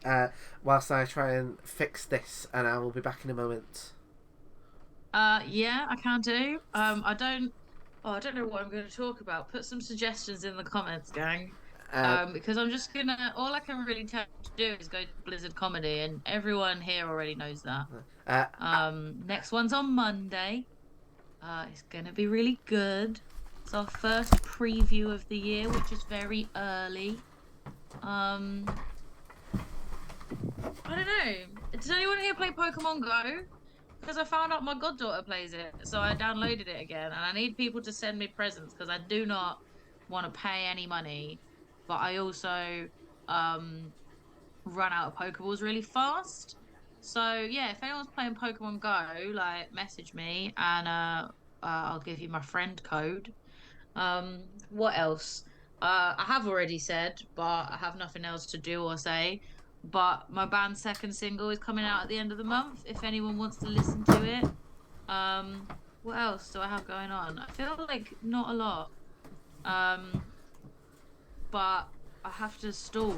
whilst I try and fix this, and I will be back in a moment. Yeah, I can do. I don't know what I'm going to talk about. Put some suggestions in the comments, gang. Because I'm just gonna. All I can really tell you to do is go to Blizzard Comedy, and everyone here already knows that. Next one's on Monday. It's gonna be really good. It's our first preview of the year, which is very early. I don't know. Does anyone here play Pokemon Go? Because I found out my goddaughter plays it, so I downloaded it again, and I need people to send me presents because I do not want to pay any money, but I also run out of Pokeballs really fast. So yeah, if anyone's playing Pokemon Go, like message me and I'll give you my friend code. What else? I have already said, but I have nothing else to do or say. But my band's second single is coming out at the end of the month. If anyone wants to listen to it. What else do I have going on? I feel like not a lot. But I have to stall.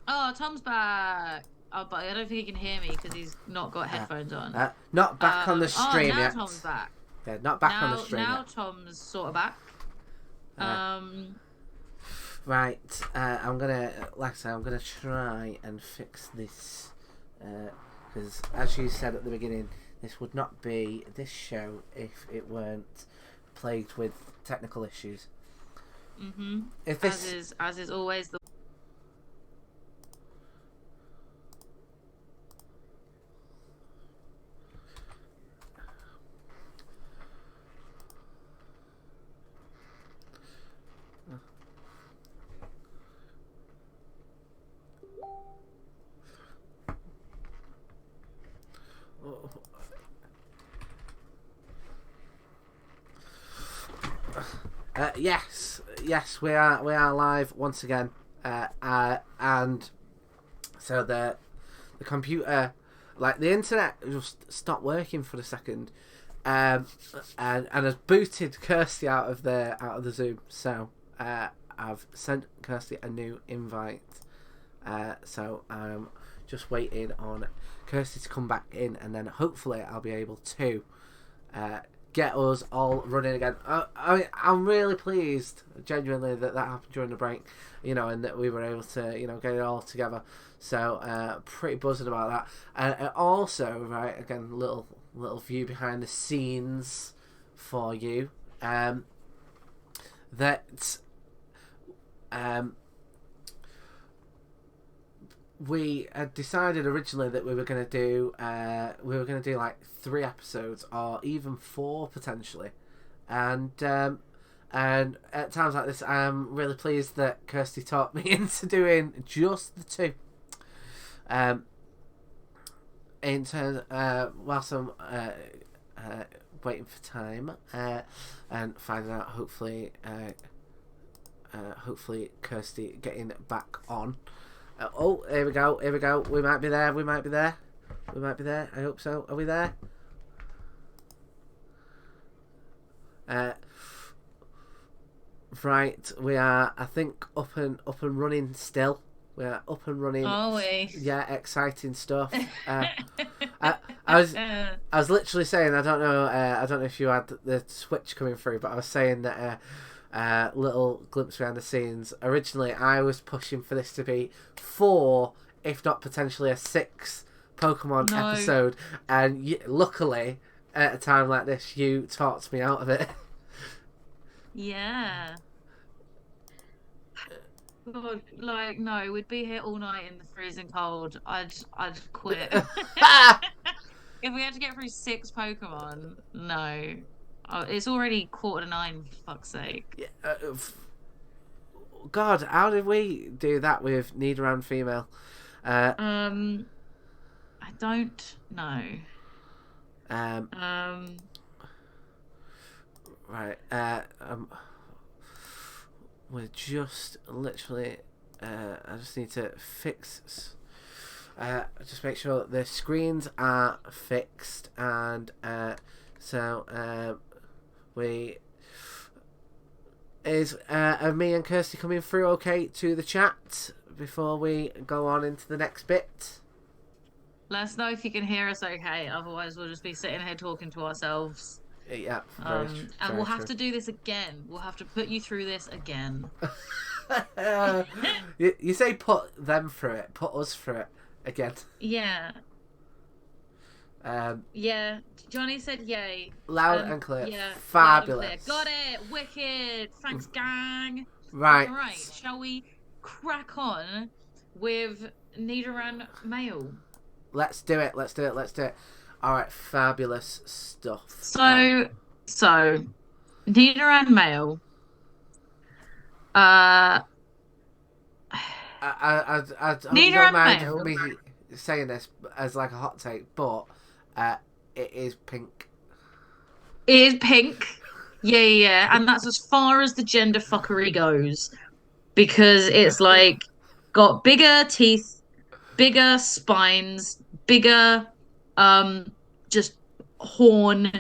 Oh, Tom's back. Oh, but I don't think he can hear me because he's not got headphones on. Not back on the stream now yet. Tom's back. Yeah, not back on the stream now yet. Tom's sort of back. Right, I'm gonna, like I said, I'm gonna try and fix this, because as you said at the beginning, this would not be this show if it weren't plagued with technical issues. If this, as is always the. yes, we are live once again, and so the computer, like the internet, just stopped working for a second, and has booted Kirsty out of the Zoom. So I've sent Kirsty a new invite. So I'm just waiting on Kirsty to come back in, and then hopefully I'll be able to get us all running again. I'm really pleased, genuinely, that happened during the break, and that we were able to, get it all together. So, pretty buzzing about that. And also, right, again, little view behind the scenes for you. We had decided originally that we were going to do like 3 episodes or even 4 potentially, and at times like this, I'm really pleased that Kirsty talked me into doing just the 2. In terms, whilst I'm waiting for time and finding out, hopefully Kirsty getting back on. Here we go. We might be there. I hope so. Are we there? Right, we are, I think, up and running still. We are up and running. Are we? Yeah, exciting stuff. I was literally saying, I don't know if you had the switch coming through, but I was saying that little glimpse behind the scenes. Originally, I was pushing for this to be 4, if not potentially a 6 Pokemon episode, and luckily, at a time like this, you talked me out of it. Yeah. God, no, we'd be here all night in the freezing cold. I'd quit. If we had to get through 6 Pokemon, no. Oh, it's already 8:45, for fuck's sake. Yeah, God, how did we do that with Nidoran female? I don't know. Right. We're just literally. I just need to fix. Just make sure that the screens are fixed, and so is me and Kirsty coming through okay to the chat before we go on into the next bit? Let us know if you can hear us okay. Otherwise, we'll just be sitting here talking to ourselves. Yeah. And we'll have to do this again. We'll have to put you through this again. You say put them through it. Put us through it again. Yeah. Yeah. Johnny said yay. Loud and clear. Yeah. Fabulous. And clear. Got it. Wicked. Thanks, gang. Right. All right. Shall we crack on with Nidoran male? Let's do it. All right. Fabulous stuff. So Nidoran male. I don't mind me saying this as like a hot take, but it is pink. It is pink. Yeah. And that's as far as the gender fuckery goes. Because it's like got bigger teeth, bigger spines, bigger just horn,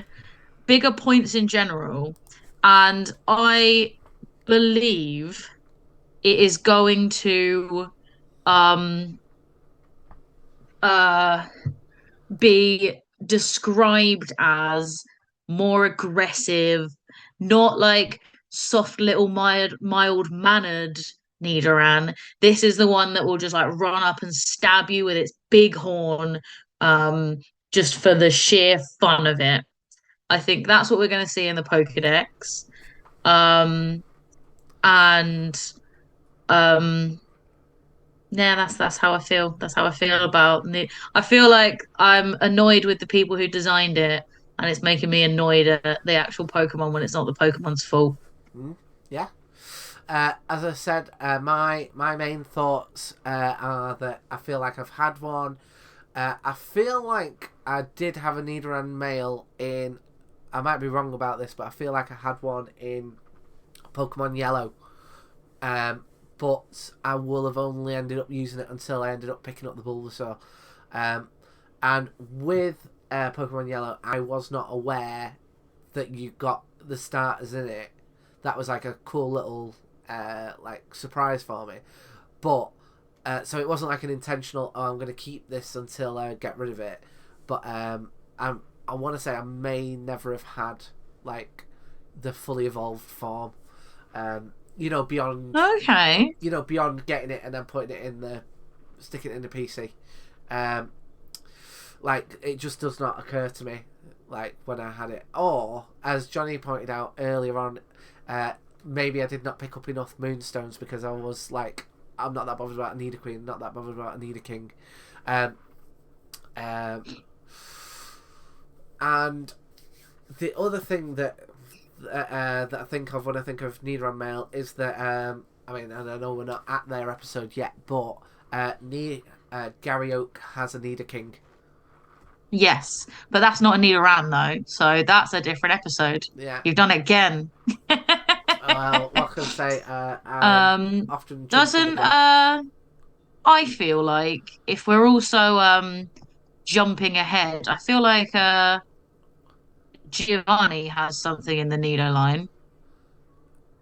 bigger points in general. And I believe it is going to be described as more aggressive, not like soft little mild mannered Nidoran. This is the one that will just like run up and stab you with its big horn, just for the sheer fun of it. I think that's what we're going to see in the Pokedex. Yeah, that's how I feel. That's how I feel about it. I feel like I'm annoyed with the people who designed it, and it's making me annoyed at the actual Pokemon when it's not the Pokemon's fault. Yeah. As I said, my main thoughts are that I feel like I've had one. I feel like I did have a Nidoran male in. I might be wrong about this, but I feel like I had one in Pokemon Yellow. But I will have only ended up using it until I ended up picking up the Bulbasaur. And with Pokemon Yellow, I was not aware that you got the starters in it. That was like a cool little like surprise for me. But so it wasn't like an intentional, oh, I'm going to keep this until I get rid of it. But I want to say I may never have had like the fully evolved form. You know, beyond Okay. beyond getting it and then putting it in the sticking it in the PC. Like it just does not occur to me like when I had it. Or as Johnny pointed out earlier on, maybe I did not pick up enough Moonstones because I was like, I'm not that bothered about a Nidoqueen, not that bothered about a Nidoking. And the other thing that I think of when I think of Nidoran male is that I mean, and I know we're not at their episode yet, but Gary Oak has a Nidoking. Yes, but that's not a Nidoran though, so that's a different episode. Yeah. You've done it again. Well, what can I say? Um, Often jumping the doesn't gun. I feel like if we're also jumping ahead, I feel like Giovanni has something in the Nido line.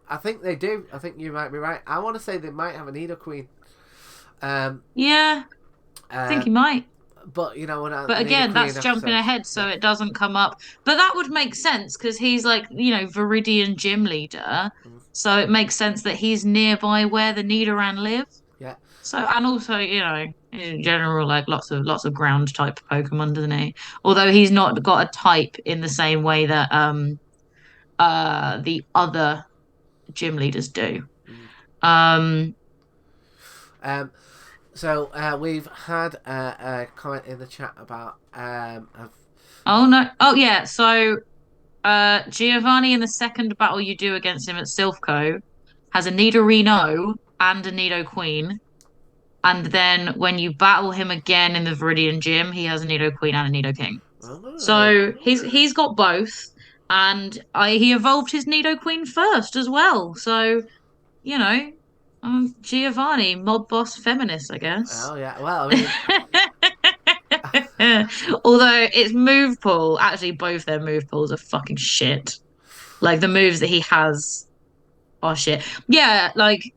I think they do. I think you might be right. I want to say they might have a Nidoqueen. Um, Yeah, I think uh, he might. but you know, when I But the again, Nidoqueen that's jumping episode, ahead, yeah, so it doesn't come up. But that would make sense because he's like, Viridian gym leader. So it makes sense that he's nearby where the Nidoran live. yeah, So and also, in general, like lots of ground type Pokemon, doesn't he? Although he's not got a type in the same way that the other gym leaders do. Um um, so we've had a comment in the chat about oh no, oh yeah, so Giovanni in the second battle you do against him at Silphco has a Nidorino and a Nidoqueen. And then when you battle him again in the Viridian Gym, he has a Nidoqueen and a Nidoking. oh, So he's got both, and he evolved his Nidoqueen first as well. So you know, Giovanni, mob boss feminist, I guess. oh yeah. Well, I mean, Although its move pool, actually both their move pools are fucking shit. Like the moves that he has are shit. Yeah, like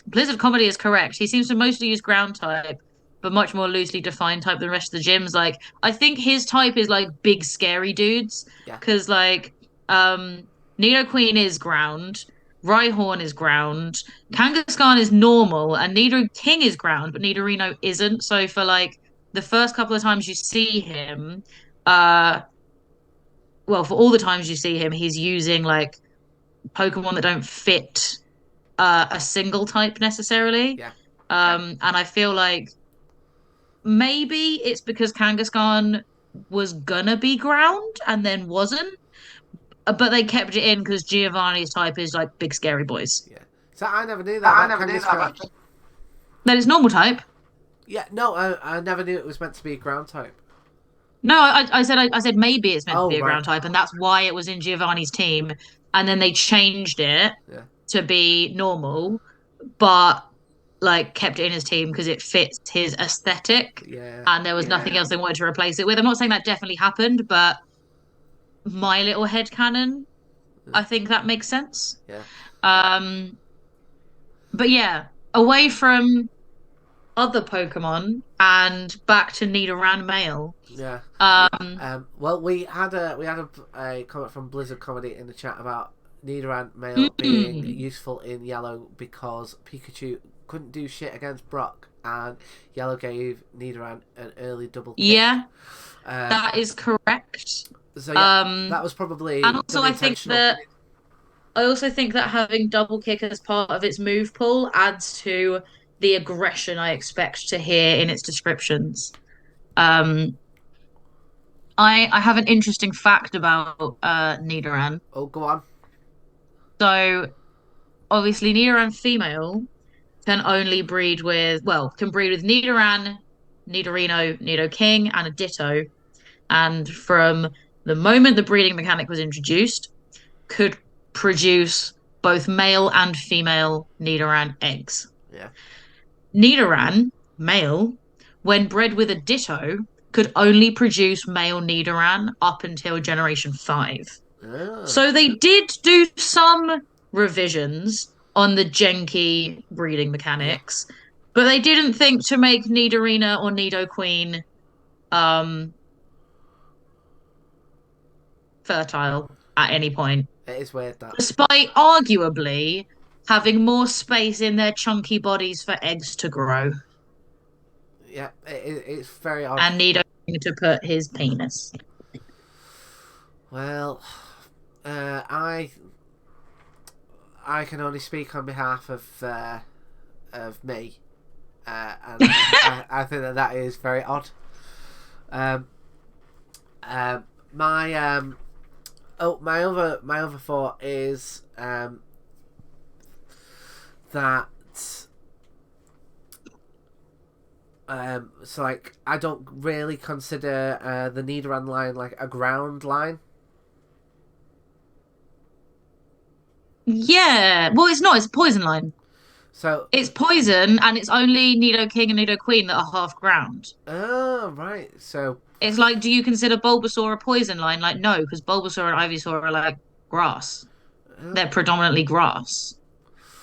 Blizzard Comedy is correct. He seems to mostly use ground type, but much more loosely defined type than the rest of the gyms. Like I think his type is like big scary dudes. yeah, Cause like Nidoqueen is ground, Rhyhorn is ground, Kangaskhan is normal, and Nidoking is ground, but Nidorino isn't. So for like the first couple of times you see him, uh well, for all the times you see him, he's using like Pokemon that don't fit a single type necessarily. yeah, And I feel like maybe it's because Kangaskhan was gonna be ground and then wasn't, but they kept it in because Giovanni's type is like big scary boys. yeah. So I never knew that about Kangaskhan. Then it's normal type. Yeah, no, I never knew it was meant to be a ground type. No, I said maybe it's meant to Oh, be a right. ground type, and that's why it was in Giovanni's team, and then they changed it Yeah, to be normal, but like kept it in his team because it fits his aesthetic, yeah, and there was nothing else they wanted to replace it with. I'm not saying that definitely happened, but my little head canon, I think that makes sense. yeah. Um, but yeah, away from other Pokemon and back to Nidoran male. Yeah. Um, Well, we had a comment from Blizzard Comedy in the chat about Nidoran male being useful in Yellow because Pikachu couldn't do shit against Brock, and Yellow gave Nidoran an early double kick. Yeah, Um, that is correct. so yeah, that was probably And also intentional. I also think that having double kick as part of its move pool adds to the aggression I expect to hear in its descriptions. Um, I have an interesting fact about Nidoran. Oh, go on. So obviously Nidoran female can breed with Nidoran, Nidorino, Nidoking, and a Ditto. And from the moment the breeding mechanic was introduced, could produce both male and female Nidoran eggs. Yeah. Nidoran, male, when bred with a Ditto, could only produce male Nidoran up until generation 5. Oh. So they did do some revisions on the Genki breeding mechanics, but they didn't think to make Nidorina or Nidoqueen fertile. at any point, It is weird that. despite arguably having more space in their chunky bodies for eggs to grow Yeah, it's very odd. and need to put his penis. Well, I can only speak on behalf of me, and I think that is very odd. Um, my my other thought is that so like I don't really consider the Nidoran line like a ground line. Yeah, well, it's not. It's a poison line. So It's poison, and it's only Nido King and Nido Queen that are half ground. oh right, so It's like, do you consider Bulbasaur a poison line? Like, no, because Bulbasaur and Ivysaur are like grass. They're predominantly grass.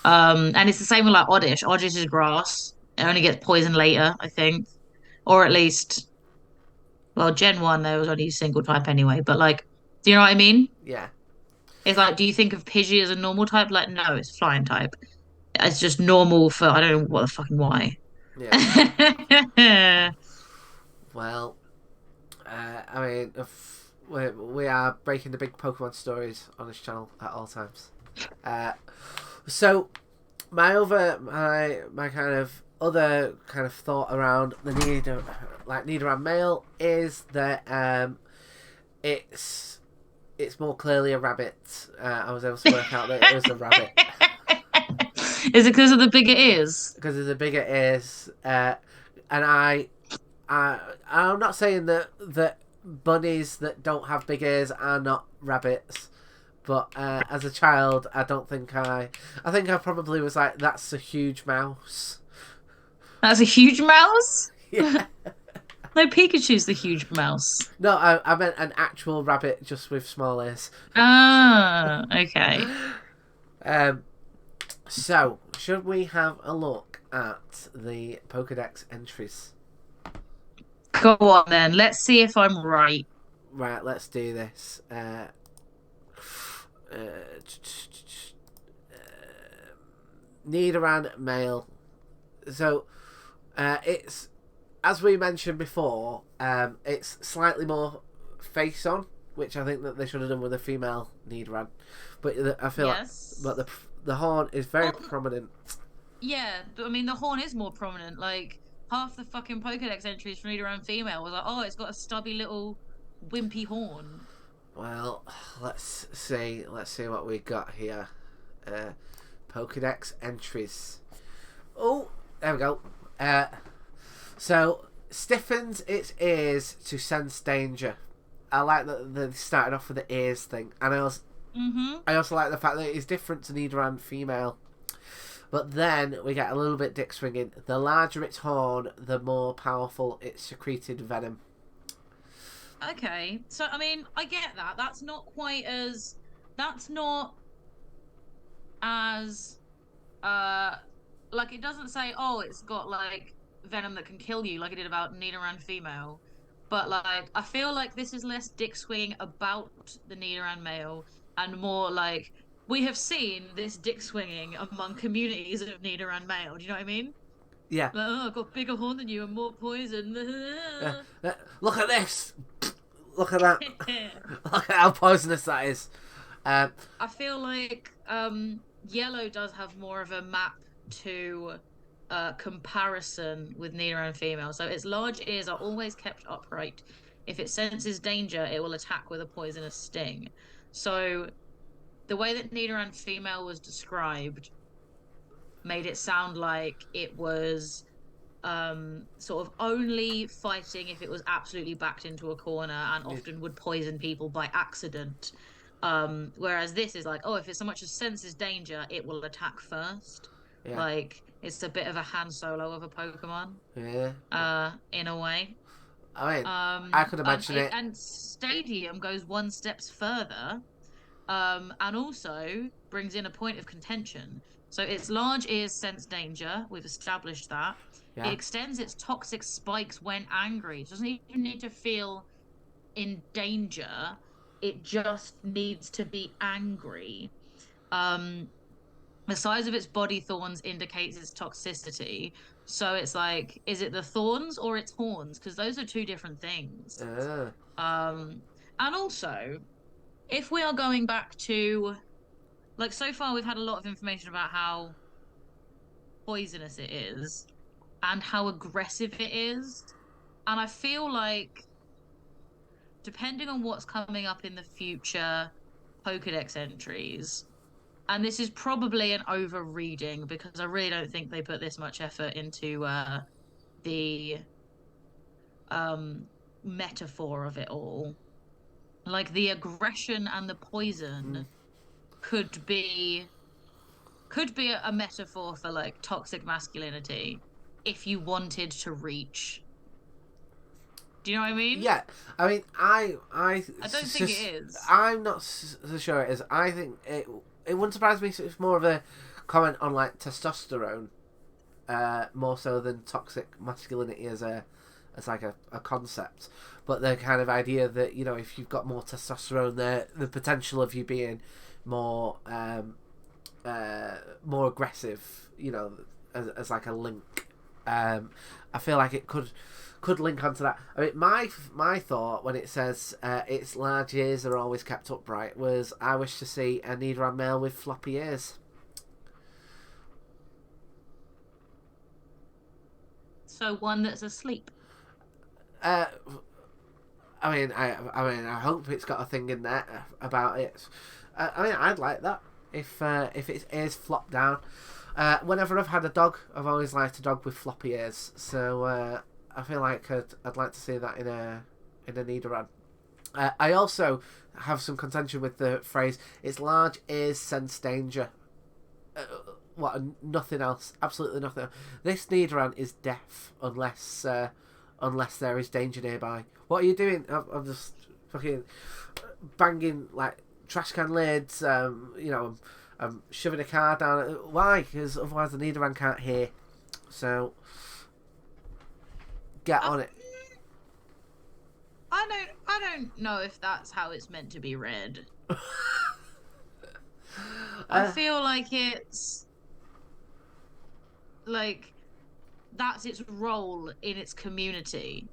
And it's the same with like Oddish. Oddish is grass. It only gets poisoned later, I think, or at least, well, Gen 1 there was only a single type anyway. But like, do you know what I mean? yeah, It's like, do you think of Pidgey as a normal type? Like, no, it's flying type. It's just normal for I don't know what the fucking why. yeah. Well, I mean, if we are breaking the big Pokemon stories on this channel at all times. So my kind of other kind of thought around the Nidoran male is that it's more clearly a rabbit. I was able to work out that it was a rabbit Is it because of the bigger ears? because of the bigger ears. And I'm not saying that bunnies that don't have big ears are not rabbits, but as a child, I don't think I think I probably was like, that's a huge mouse. That's a huge mouse? Yeah. No, Pikachu's the huge mouse. No, I meant an actual rabbit just with small ears. Ah, okay. So, should we have a look at the Pokedex entries? Go on then. Let's see if I'm right. Right, let's do this. Nidoran male. So, it's as we mentioned before. It's slightly more face on, which I think that they should have done with a female Nidoran. But I feel Yes. like, but the horn is very prominent. Yeah, I mean the horn is more prominent. Like half the fucking Pokedex entries from Nidoran female was like, oh, it's got a stubby little wimpy horn. Well, let's see. Let's see what we got here. Pokedex entries. Oh, there we go. So stiffens its ears to sense danger. I like that they started off with the ears thing, and I also like the fact that it's different to Nidoran female. But then we get a little bit dick swinging. The larger its horn, the more powerful its secreted venom. Okay, so I mean, I get that. That's not quite as. That's not as. Like it doesn't say, oh, it's got like venom that can kill you, like it did about Nidoran female. But like, I feel like this is less dick swinging about the Nidoran male and more like we have seen this dick swinging among communities of Nidoran male. Do you know what I mean? Yeah. Like, oh, I've got a bigger horn than you and more poison. Look at this. Look at that. Look at how poisonous that is. I feel like Yellow does have more of a map to comparison with Nidoran female. So its large ears are always kept upright. If it senses danger, it will attack with a poisonous sting. So the way that Nidoran female was described made it sound like it was sort of only fighting if it was absolutely backed into a corner and often would poison people by accident. Whereas this is like, oh, if it so much as senses danger, it will attack first. Yeah. Like it's a bit of a Han Solo of a Pokemon. Yeah. In a way. I mean, I could imagine it. And Stadium goes one steps further, and also brings in a point of contention. So its large ears sense danger. We've established that. Yeah. It extends its toxic spikes when angry. It doesn't even need to feel in danger. it just needs to be angry. Um, the size of its body thorns indicates its toxicity. So it's like, is it the thorns or its horns? Because those are two different things. Uh, Um, and also, if we are going back to like so far, we've had a lot of information about how poisonous it is and how aggressive it is. And I feel like depending on what's coming up in the future Pokedex entries, and this is probably an over-reading because I really don't think they put this much effort into the um metaphor of it all. Like the aggression and the mm, poison could be could be a metaphor for like toxic masculinity if you wanted to reach. Do you know what I mean? yeah, I mean, I don't think it is. I'm not so sure it is. I think it wouldn't surprise me if it's more of a comment on like testosterone, more so than toxic masculinity as like a concept. But the kind of idea that, you know, if you've got more testosterone, the potential of you being more more aggressive, you know, as like a link. I feel like it could link onto that. I mean, my thought when it says its large ears are always kept upright was I wish to see a Nidoran male with floppy ears. So one that's asleep. Uh, I hope it's got a thing in there about it. I mean, I'd like that if its ears flop down. Whenever I've had a dog, I've always liked a dog with floppy ears. So I feel like I'd like to see that in a Nidoran. I also have some contention with the phrase "its large ears sense danger." What? Nothing else. Absolutely nothing else. This Nidoran is deaf unless there is danger nearby. What are you doing? I'm just fucking banging like trash can lids. You know, I'm shoving a car down. Why? Because otherwise the Nidoran can't hear. So get on it. I don't know if that's how it's meant to be read. I feel like it's like that's its role in its community.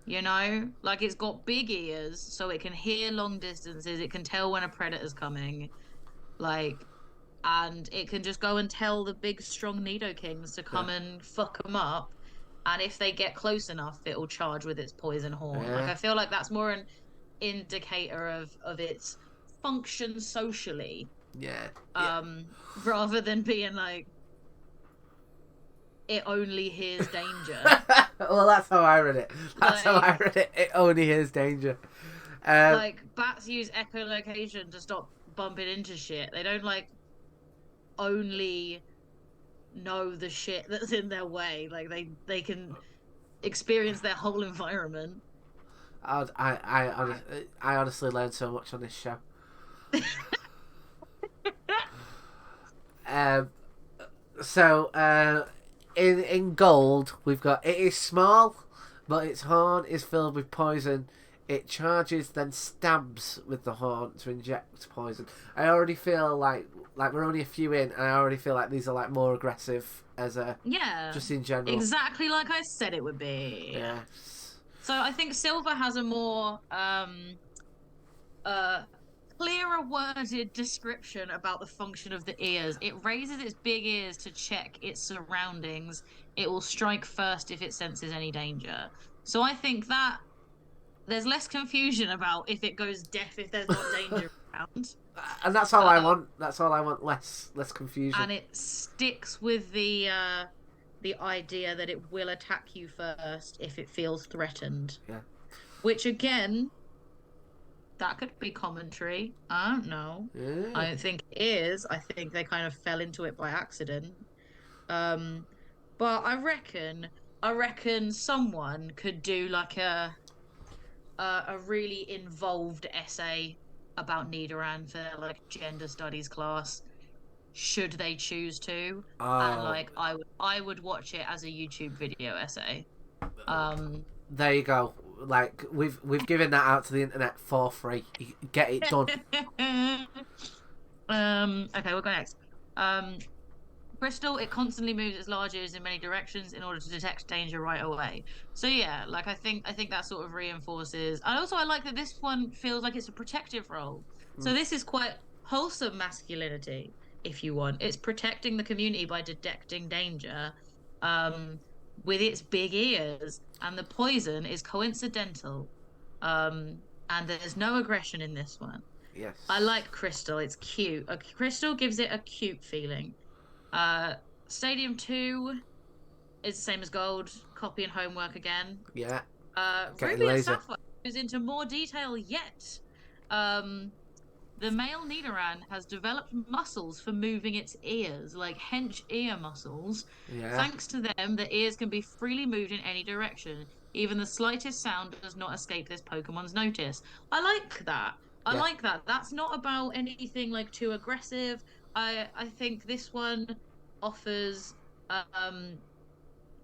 You know, like it's got big ears so it can hear long distances, it can tell when a predator's coming, like, and it can just go and tell the big strong Nidokings to Yeah. come and fuck them up. And if they get close enough, it'll charge with its poison horn. Like Yeah. I feel like that's more an indicator of its function socially, Yeah. Yeah. rather than being like it only hears danger. Well, that's how I read it. That's how I Like, read it. It only hears danger. like bats use echolocation to stop bumping into shit. They don't like only know the shit that's in their way. Like they can experience their whole environment. I honestly learned so much on this show. Um, so in gold we've got it is small, but its horn is filled with poison. It charges, then stabs with the horn to inject poison. I already feel like we're only a few in, and I already feel like these are like more aggressive as a Yeah, just in general. exactly like I said it would be. Yeah. So I think silver has a more uh clearer worded description about the function of the ears. It raises its big ears to check its surroundings. It will strike first if it senses any danger. So I think that there's less confusion about if it goes deaf if there's not danger around. And that's all I want. That's all I want. Less confusion. And it sticks with the idea that it will attack you first if it feels threatened. Yeah. Which again, that could be commentary. I don't know. Yeah. I don't think it is. I think they kind of fell into it by accident. But I reckon someone could do like a really involved essay about Nidoran for their like gender studies class, should they choose to. And like I would watch it as a YouTube video essay. There you go. like we've given that out to the internet for free. Get it done. Okay, we'll go next. Um, Crystal, it constantly moves its large ears in many directions in order to detect danger right away. So yeah, like I think that sort of reinforces. And also I like that this one feels like it's a protective role. So Mm, this is quite wholesome masculinity, if you want. It's protecting the community by detecting danger, um, with its big ears. And the poison is coincidental. And there's no aggression in this one. I yes. like Crystal. It's cute. Crystal gives it a cute feeling. Uh, Stadium 2 is the same as Gold, copy and homework again. Yeah. Getting Ruby and laser. Sapphire goes into more detail yet. Um, the male Nidoran has developed muscles for moving its ears, like hench ear muscles. Yeah. Thanks to them, the ears can be freely moved in any direction. Even the slightest sound does not escape this Pokemon's notice. I like that. I Yeah. like that. That's not about anything like too aggressive. I think this one offers um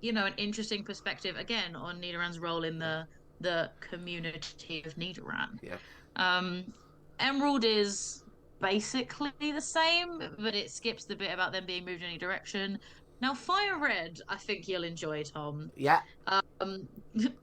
an interesting perspective again on Nidoran's role in Yeah. the community of Nidoran. Yeah. Um, Emerald is basically the same, but it skips the bit about them being moved in any direction. Now, Fire Red, I think you'll enjoy, Tom. Yeah. Um,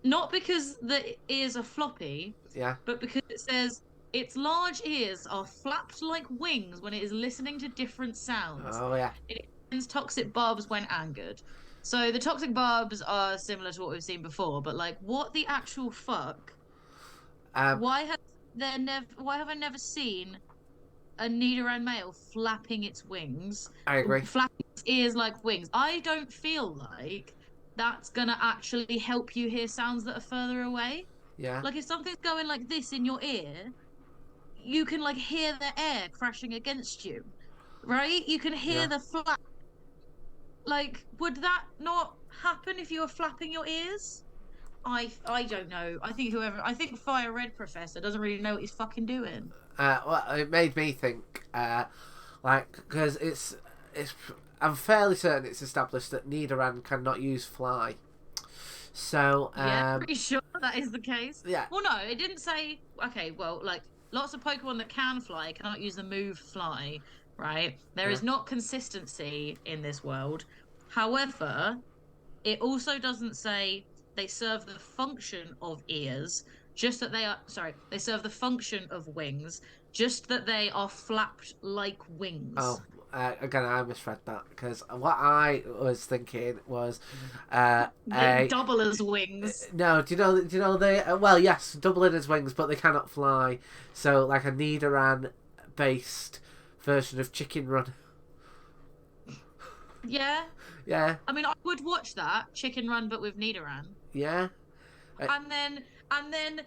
not because the ears are floppy, Yeah. but because it says its large ears are flapped like wings when it is listening to different sounds. Oh yeah. It sends toxic barbs when angered. So the toxic barbs are similar to what we've seen before, but like, what the actual fuck? Um. Why have I never seen a Nidoran male flapping its wings, I agree. flapping its ears like wings? I don't feel like that's gonna actually help you hear sounds that are further away. Yeah. Like if something's going like this in your ear, you can like hear the air crashing against you, right? You can hear Yeah. the flap. Like, would that not happen if you were flapping your ears? I don't know. I think Fire Red Professor doesn't really know what he's fucking doing. Well, it made me think. Like, because it's. I'm fairly certain it's established that Nidoran cannot use fly. So. Yeah, pretty sure that is the case. Yeah. Well, no, it didn't say. Okay, well, like lots of Pokemon that can fly cannot use the move fly, right? There Yeah. is not consistency in this world. However, it also doesn't say they serve the function of ears, just that they are, sorry, they serve the function of wings, just that they are flapped like Oh, wings. again, I misread that because what I was thinking was, They a double as wings. no. Do you know they? Well, yes, double in as wings, but they cannot fly. So, like a Nidoran based version of Chicken Run. Yeah. Yeah, I mean, I would watch that Chicken Run, but with Nidoran. yeah, uh, And then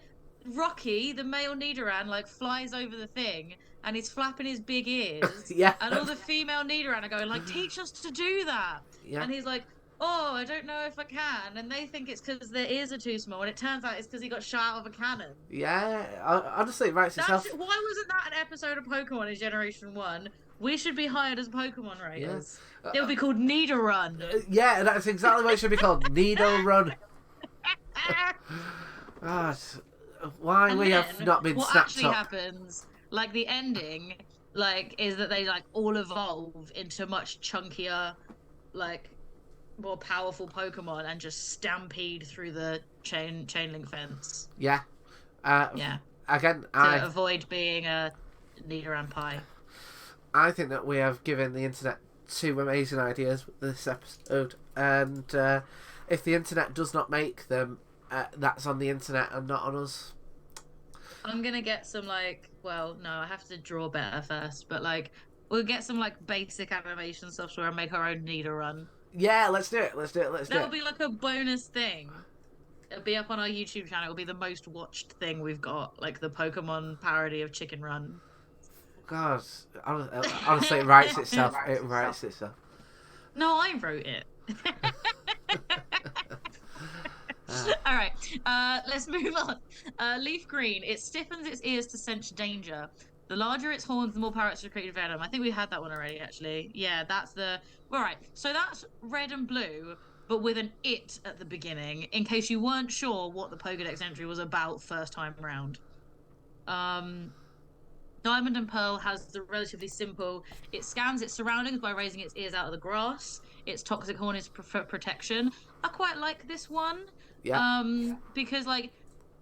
Rocky, the male Nidoran, like flies over the thing and he's flapping his big ears, yeah, and all the female Nidoran are going like, "Teach us to do that," yeah, and he's like, "Oh, I don't know if I can," and they think it's because their ears are too small, and it turns out it's because he got shot out of a cannon. yeah. Honestly, it writes itself. Why wasn't that an episode of Pokemon in Generation One? We should be hired as Pokemon Yeah, writers. It would be called Nidoran. yeah. That's exactly what it should be called. Nido Run. God, why And we then have not been what snapped actually up? happens, like the ending, like is that they like all evolve into much chunkier, like more powerful Pokemon and just stampede through the chain link fence. Yeah. Uh, Yeah, Again, to avoid being a Nidoran pie. I think that we have given the internet two amazing ideas with this episode, and if the internet does not make them, that's on the internet and not on us. I'm gonna get some like, well, no, I have to draw better first, but like we'll get some like basic animation software and make our own Nidoran. Yeah, let's do it. Let's do it. Let's do That'll it. be like a bonus thing. It'll be up on our YouTube channel. It'll be the most watched thing we've got, like the Pokemon parody of Chicken Run. God, honestly, it writes itself. It writes itself. No, I wrote it. All right, let's move on. Leaf Green. It stiffens its ears to sense danger. The larger its horns, the more power it secretes venom. I think we had that one already, actually. Yeah, that's the. All right, so that's red and blue. but with an it at the beginning, in case you weren't sure what the Pokedex entry was about first time round. Um, Diamond and Pearl has the relatively simple. It scans its surroundings by raising its ears out of the grass. Its toxic horn is for protection. I quite like this one, Yeah, because like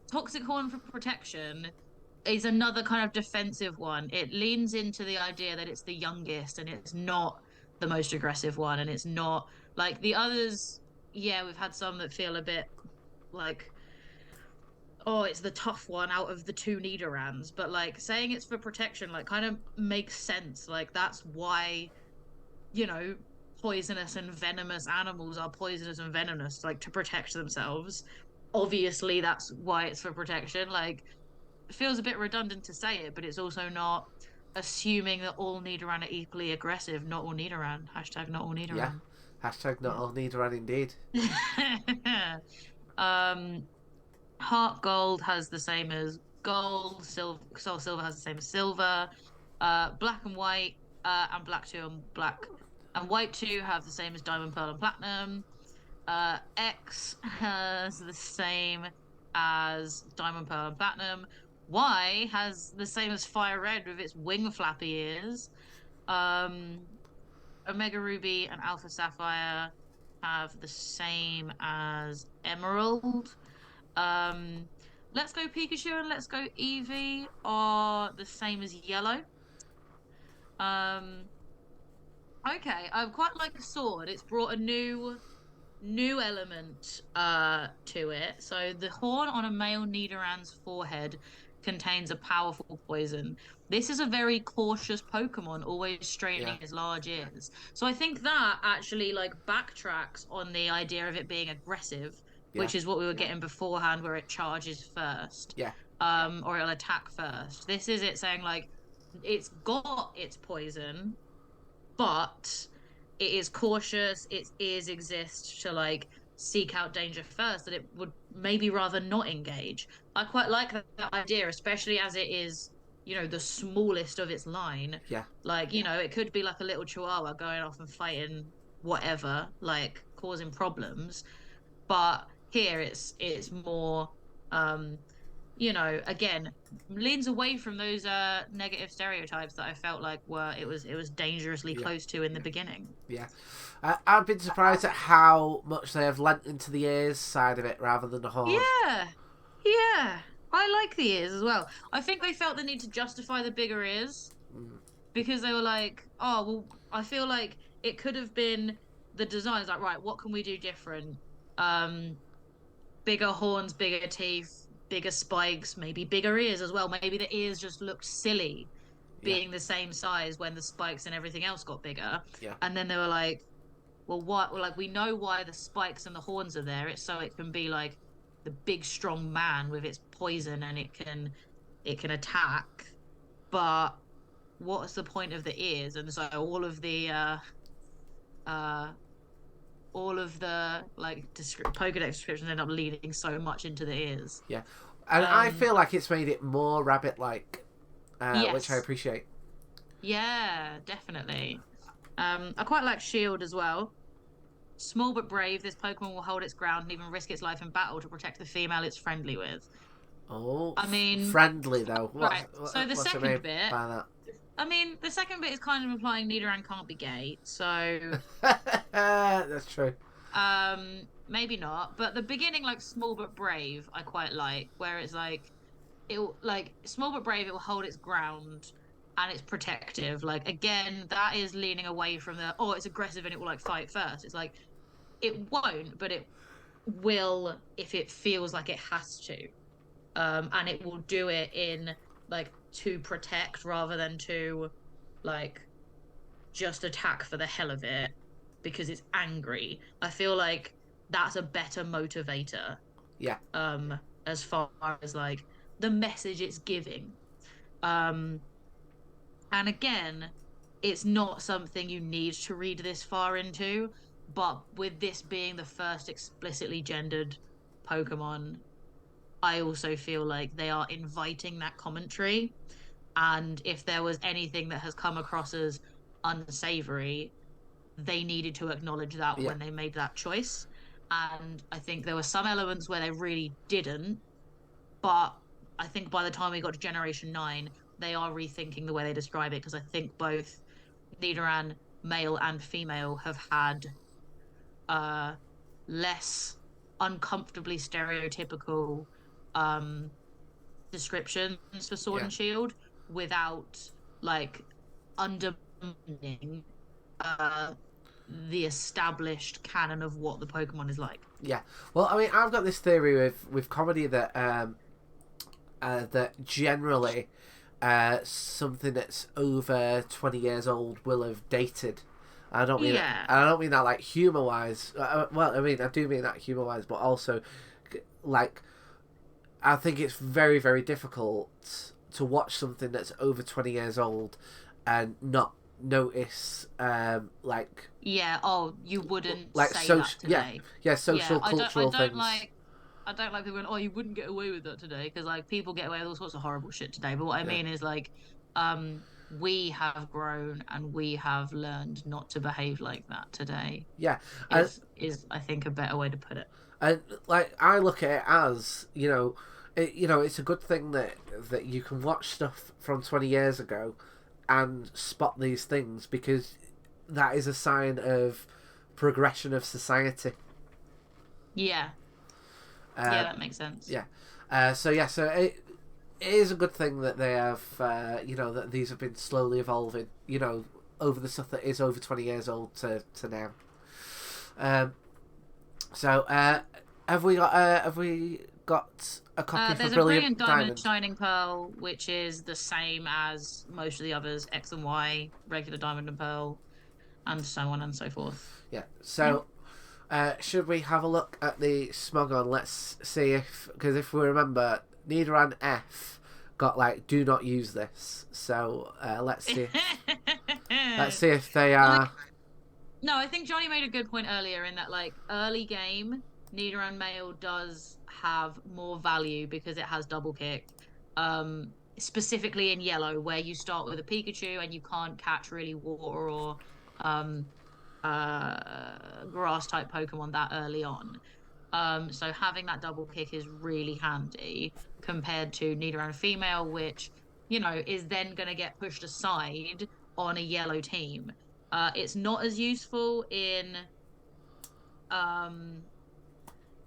toxic horn for protection is another kind of defensive one. It leans into the idea that it's the youngest and it's not the most aggressive one, and it's not like the others. Yeah, we've had some that feel a bit like, oh, it's the tough one out of the two Nidorans, but like saying it's for protection, like kind of makes sense. Like that's why, you know, poisonous and venomous animals are poisonous and venomous, like to protect themselves. Obviously, that's why it's for protection. Like, it feels a bit redundant to say it, but it's also not assuming that all Nidoran are equally aggressive. Not all Nidoran. Hashtag not all yeah. Nidoran. Hashtag not all Nidoran indeed. Yeah. um, Heart Gold has the same as gold. Soul Silver has the same as silver. Black and White, and Black 2 and Black and White 2 have the same as Diamond, Pearl, and Platinum. X has the same as Diamond, Pearl, and Platinum. Y has the same as Fire Red with its wing flappy ears. Um, Omega Ruby and Alpha Sapphire have the same as Emerald. Um, Let's Go Pikachu and Let's Go Eevee are the same as Yellow. Um, okay, I quite like the sword. It's brought a new element to it. So the horn on a male Nidoran's forehead contains a powerful poison. This is a very cautious Pokemon, always Yeah, straining his large ears. So I think that actually like backtracks on the idea of it being aggressive, yeah, which is what we were getting beforehand, where it charges first, yeah, or it'll attack first. This is it saying like it's got its poison, but it is cautious. Its ears exist to like seek out danger first, that it would maybe rather not engage. I quite like that idea, especially as it is, the smallest of its line. yeah, Like, it could be like a little chihuahua going off and fighting whatever, like causing problems. But here it's more um again, leans away from those negative stereotypes that I felt like it was dangerously yeah, close to in the beginning. yeah. I've been surprised at how much they have lent into the ears side of it rather than the horn. Yeah. Yeah. I like the ears as well. I think they felt the need to justify the bigger ears Mm, because they were like, oh, well, I feel like it could have been the designs like, right, what can we do different? Um, Bigger horns, bigger teeth, bigger spikes, maybe bigger ears as well. Maybe the ears just looked silly yeah, being the same size when the spikes and everything else got bigger. yeah, And then they were like, well, what? Well, like we know why the spikes and the horns are there. It's so it can be like the big strong man with its poison and it can attack. But what's the point of the ears? And so uh all of the like Pokedex descriptions end up leading so much into the ears. yeah. And I Um, feel like it's made it more rabbit-like, which I yes, appreciate. yeah, definitely. I quite like Shield as well. Small but brave, this Pokemon will hold its ground and even risk its life in battle to protect the female it's friendly with. Oh, I mean, friendly though. What's right. So the what's it mean second bit, by that? the second bit is kind of implying Nidoran can't be gay. So, That's true. maybe not. But the beginning, like small but brave, I quite like, where it's like it'll like small but brave, it will hold its ground and it's protective. Like again, that is leaning away from the it's aggressive and it will like fight first. It's like it won't, but it will if it feels like it has to. And it will do it in like to protect rather than to like just attack for the hell of it because it's angry. I feel like that's a better motivator, Yeah, as far as like the message it's giving. Um, and again, it's not something you need to read this far into, but with this being the first explicitly gendered Pokemon, I also feel like they are inviting that commentary. And if there was anything that has come across as unsavory, they needed to acknowledge that yeah, when they made that choice. And I think there were some elements where they really didn't, but I think by the time we got to Generation 9, they are rethinking the way they describe it because I think both Nidoran male and female have had uh less uncomfortably stereotypical um descriptions for Sword Yeah. and Shield without like undermining uh the established canon of what the Pokemon is like. Yeah. Well, I mean, I've got this theory with comedy that that generally something that's over 20 years old will have dated. Yeah. I don't mean that like humor wise. Well, I mean I do mean that humor wise, but also like I think it's very very difficult to watch something that's over 20 years old and not notice Yeah. Oh, you wouldn't like say that social today. social Yeah. I cultural don't things. like. I don't like people going, oh, you wouldn't get away with that today because like people get away with all sorts of horrible shit today. But what I Yeah. mean is like, we have grown and we have learned not to behave like that today. Yeah. And Is I think a better way to put it. And like I look at it as it's a good thing that you can watch stuff from 20 years ago and spot these things because that is a sign of progression of society. Yeah. Yeah, Um, that makes sense. yeah. So it is a good thing that they have that these have been slowly evolving. Over the stuff that is over 20 years old to now. Um, So, have we got a copy for There's a Brilliant brilliant diamond Diamond? shining pearl, which is the same as most of the others, X and Y, regular diamond and pearl, and so on and so forth. Yeah. Yeah. So, should we have a look at the Smogon? Let's see because if we remember, Nidoran F got like do not use this. So let's see if they Like, are. no, I think Johnny made a good point earlier in that, like, early game, Nidoran male does have more value because it has double kick. Specifically in yellow, where you start with a Pikachu and you can't catch really water or um grass type Pokemon that early on. So having that double kick is really handy compared to Nidoran female, which, is then going to get pushed aside on a yellow team. It's not as useful in um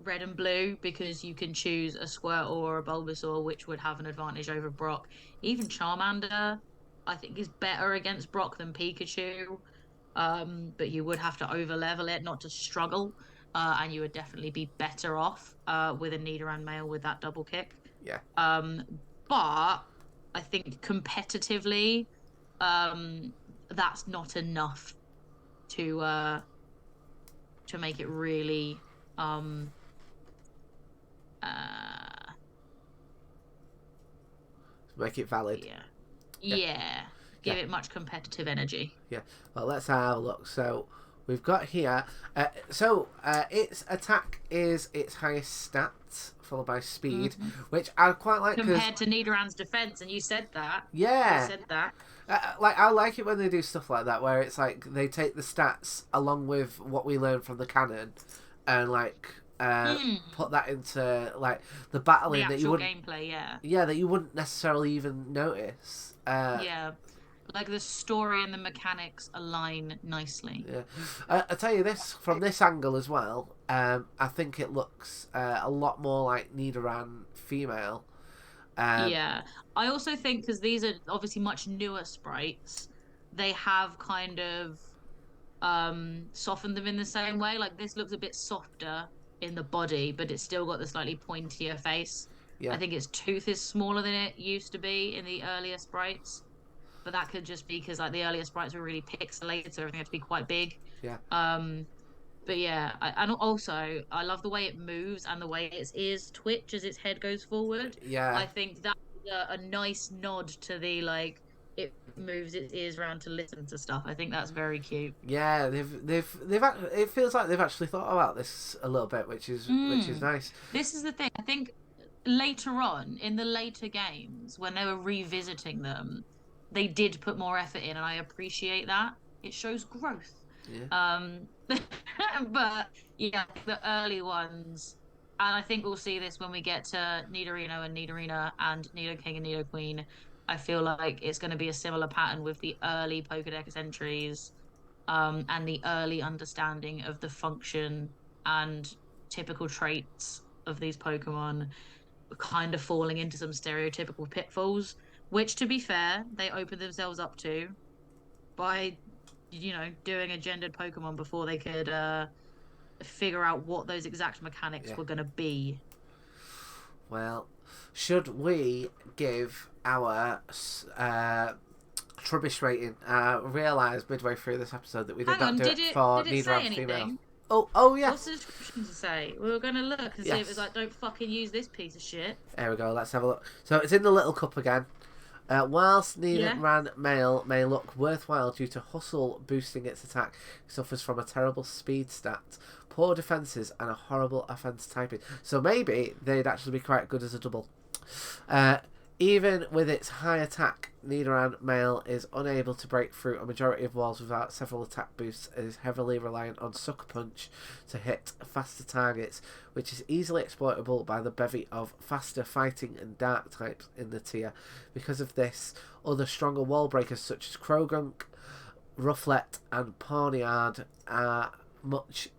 red and blue because you can choose a Squirtle or a Bulbasaur, which would have an advantage over Brock. Even Charmander, I think, is better against Brock than Pikachu. But you would have to over level it, not to struggle. And you would definitely be better off with a Nidoran male with that double kick. Yeah. Um, but I think competitively, that's not enough to make it really uh Make it valid. yeah. Yeah. Yeah. Give Yeah. it much competitive energy. Yeah. Well, let's have a look. So we've got here. Its attack is its highest stat, followed by speed, Mhm. which I quite like because Compared to Nidoran's defense, and you said that. You yeah, said that. like I like it when they do stuff like that, where it's like they take the stats along with what we learn from the canon, and like put that into like the The battling that you actual wouldn't, gameplay, yeah. yeah, that you wouldn't necessarily even notice. Yeah. Like the story and the mechanics align nicely. Yeah, I tell you this from this angle as well. I think it looks a lot more like Nidoran female. Yeah. I also think because these are obviously much newer sprites, they have kind of softened them in the same way. Like this looks a bit softer in the body, but it's still got the slightly pointier face. I Yeah, think its tooth is smaller than it used to be in the earlier sprites, but that could just be because like the earlier sprites were really pixelated, so everything had to be quite big. yeah, Um, but yeah, and also I love the way it moves and the way its ears twitch as its head goes forward. yeah, I think that's a nice nod to the like it moves its ears around to listen to stuff. I think that's very cute. yeah. It feels like they've actually thought about this a little bit, which is Mm. nice. This is the thing. I think later on in the later games, when they were revisiting them, they did put more effort in, and I appreciate that. It shows growth. Yeah. But yeah, the early ones, and I think we'll see this when we get to Nidorino and Nidorina and Nidoking and Nidoqueen. I feel like it's going to be a similar pattern with the early Pokedex entries, and the early understanding of the function and typical traits of these Pokemon kind of falling into some stereotypical pitfalls, which, to be fair, they opened themselves up to by, doing a gendered Pokemon before they could figure out what those exact mechanics Yeah. were going to be. Well, should we give our Trubbish rating? Realised midway through this episode that we did Hang not on, do did it it for did it say Nidoran female. anything? Oh yeah. What's the description to say? We were going to look and see if it was Yes. like, don't fucking use this piece of shit. There we go. Let's have a look. So it's in the little cup again. Whilst Yeah. Nidoran male may look worthwhile due to hustle boosting its attack, it suffers from a terrible speed stat, poor defences, and a horrible offense typing. So maybe they'd actually be quite good as a double. Even with its high attack, Nidoran male is unable to break through a majority of walls without several attack boosts and is heavily reliant on Sucker Punch to hit faster targets, which is easily exploitable by the bevy of faster fighting and dark types in the tier. Because of this, other stronger wall breakers such as Krogunk, Rufflet and Pawniard are much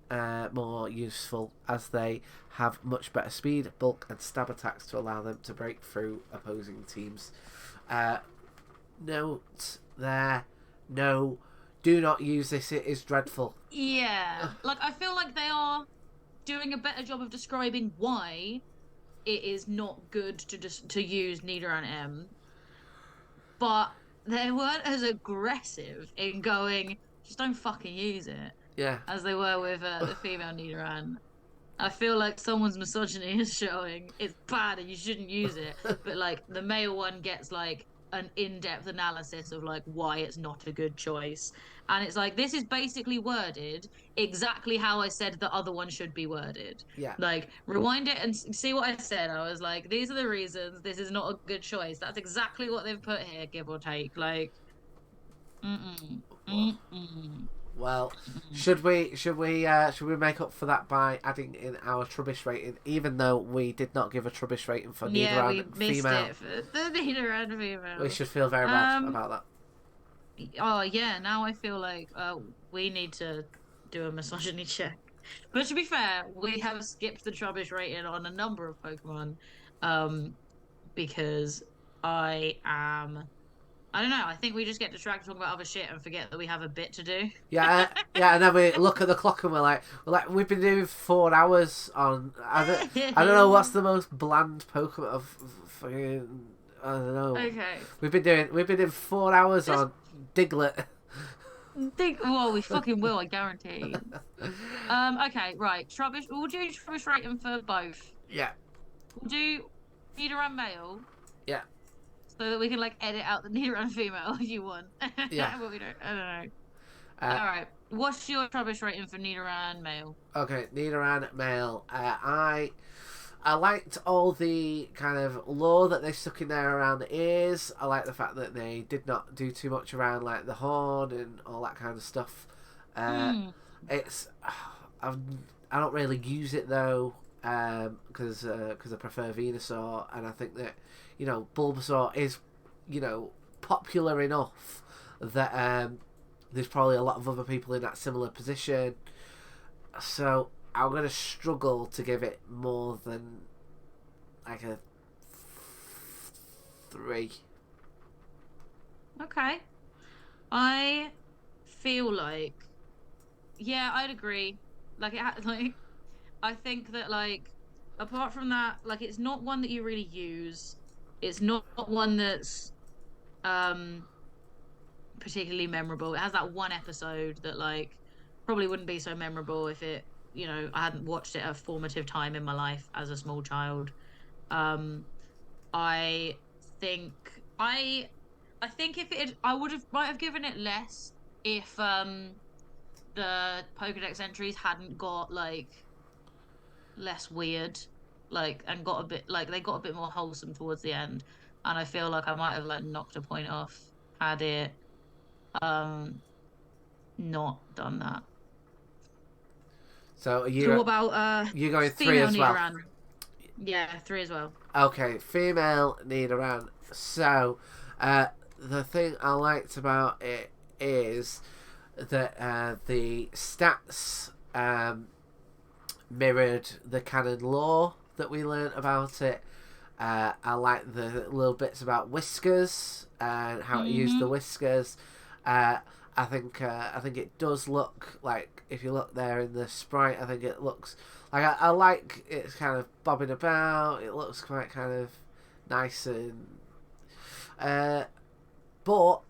more useful, as they have much better speed, bulk and stab attacks to allow them to break through opposing teams. Note there, no, do not use this, it is dreadful. Yeah. Like, I feel like they are doing a better job of describing why it is not good to use Nidoran M, but they weren't as aggressive in going, just don't fucking use it, Yeah. as they were with the female Nidoran. I feel like someone's misogyny is showing. It's bad and you shouldn't use it. But like the male one gets like an in-depth analysis of like why it's not a good choice. And it's like this is basically worded exactly how I said the other one should be worded. Yeah. Like rewind it and see what I said. I was like, these are the reasons this is not a good choice. That's exactly what they've put here, give or take. Like, mm-mm, mm-mm. Well, should we make up for that by adding in our Trubbish rating, even though we did not give a Trubbish rating for Yeah, we Nidoran missed female? it for the Nidoran female. We should feel very bad about that. Oh yeah, now I feel like we need to do a misogyny check. But to be fair, we have skipped the Trubbish rating on a number of Pokemon, because I don't know. I think we just get distracted talking about other shit and forget that we have a bit to do. Yeah, yeah, and then we look at the clock and we're like, we've been doing 4 hours on. I don't know what's the most bland Pokemon of fucking. I don't know. Okay. We've been doing 4 hours on Diglett. Well, we fucking will, I guarantee. Okay, right. Trubbish. We'll do Trubbish rating for both. Yeah, We'll do Nidoran male, yeah, so that we can like edit out the Nidoran female if you want. Yeah. But we don't. I don't know. All right. What's your Trubbish rating for Nidoran male? okay. Nidoran male. I liked all the kind of lore that they stuck in there around the ears. I like the fact that they did not do too much around like the horn and all that kind of stuff. It's I don't really use it though, because I prefer Venusaur, and I think that Bulbasaur is popular enough that there's probably a lot of other people in that similar position. So I'm going to struggle to give it more than like a 3. Okay. I feel like, yeah, I'd agree. Like like, I think that like, apart from that, like, it's not one that you really use. It's not one that's um particularly memorable. It has that one episode that like probably wouldn't be so memorable if I hadn't watched it at a formative time in my life as a small child. I think I think if it I might have given it less if the Pokedex entries hadn't got like less weird, like, and got a bit like they got a bit more wholesome towards the end, and I feel like I might have like knocked a point off had it um not done that. So So what about you going three female as well? Nidoran? Yeah, three as well. Okay, female Nidoran. So, the thing I liked about it is that the stats mirrored the canon lore that we learned about it. I like the little bits about whiskers and how it used the Mm-hmm. whiskers. I think it does look like, if you look there in the sprite, I think it looks like, I like it's kind of bobbing about. It looks quite kind of nice and uh, but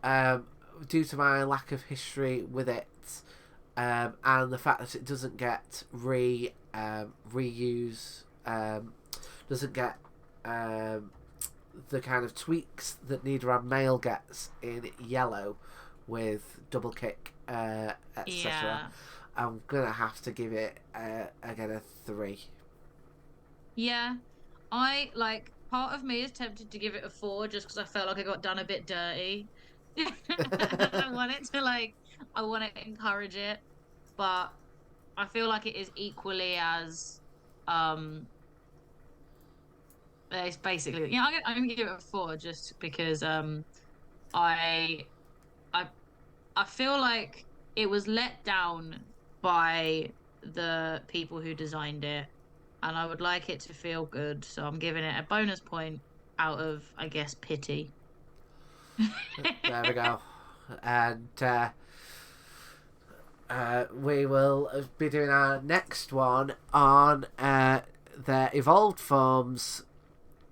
um, due to my lack of history with it, and the fact that it doesn't get reuse, doesn't get um, the kind of tweaks that Nidoran male gets in yellow with double kick, etc. Yeah. I'm gonna have to give it again a 3. Yeah. I like part of me is tempted to give it a four just because I felt like I got done a bit dirty. I want it to like I want to encourage it, but I feel like it is equally as um it's basically I'm gonna give it a four just because I I I feel like it was let down by the people who designed it, and I would like it to feel good. So I'm giving it a bonus point out of, I guess, pity. There we go. And we will be doing our next one on their evolved forms.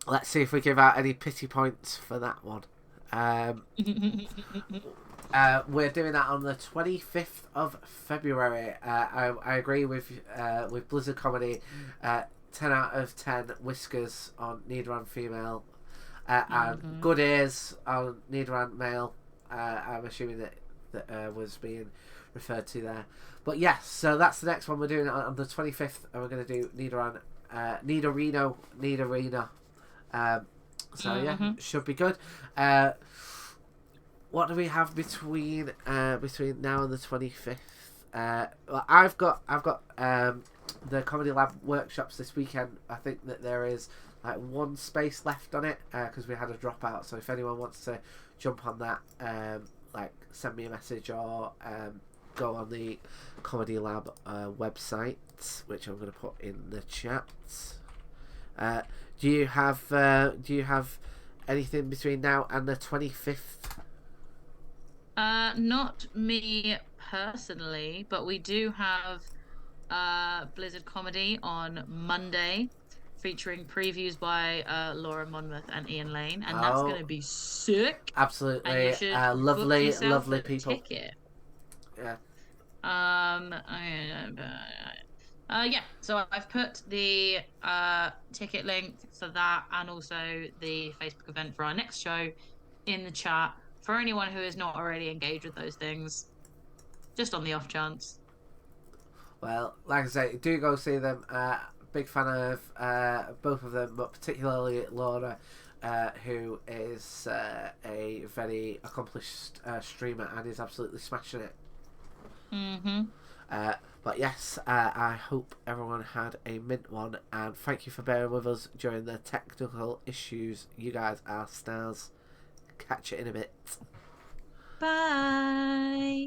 Let's see if we give out any pity points for that one. We're doing that on the 25th of February. I agree with Blizzard Comedy. 10 out of 10 whiskers on Nidoran female. And good ears on Nidoran male. I'm assuming that was being referred to there. But yes, so that's the next one. We're doing it on the 25th, and we're going to do Nidoran, Nidorina. So yeah, should be good. What do we have between now and the 25th? Well, I've got the Comedy Lab workshops this weekend. I think that there is like one space left on it because we had a dropout. So if anyone wants to jump on that, like send me a message or go on the Comedy Lab website, which I'm going to put in the chat. Do you have anything between now and the 25th? Not me personally, but we do have Blizzard Comedy on Monday, featuring previews by Laura Monmouth and Ian Lane, and that's Oh, gonna be sick. And you absolutely. should book Lovely, yourself lovely a people. ticket. Yeah. Yeah. So I've put the ticket link for that and also the Facebook event for our next show in the chat for anyone who is not already engaged with those things, just on the off chance. Well, like I say, do go see them. Big fan of both of them, but particularly Laura, who is a very accomplished streamer and is absolutely smashing it. But yes, I hope everyone had a mint one, and thank you for bearing with us during the technical issues. You guys are stars. Catch it in a bit. Bye.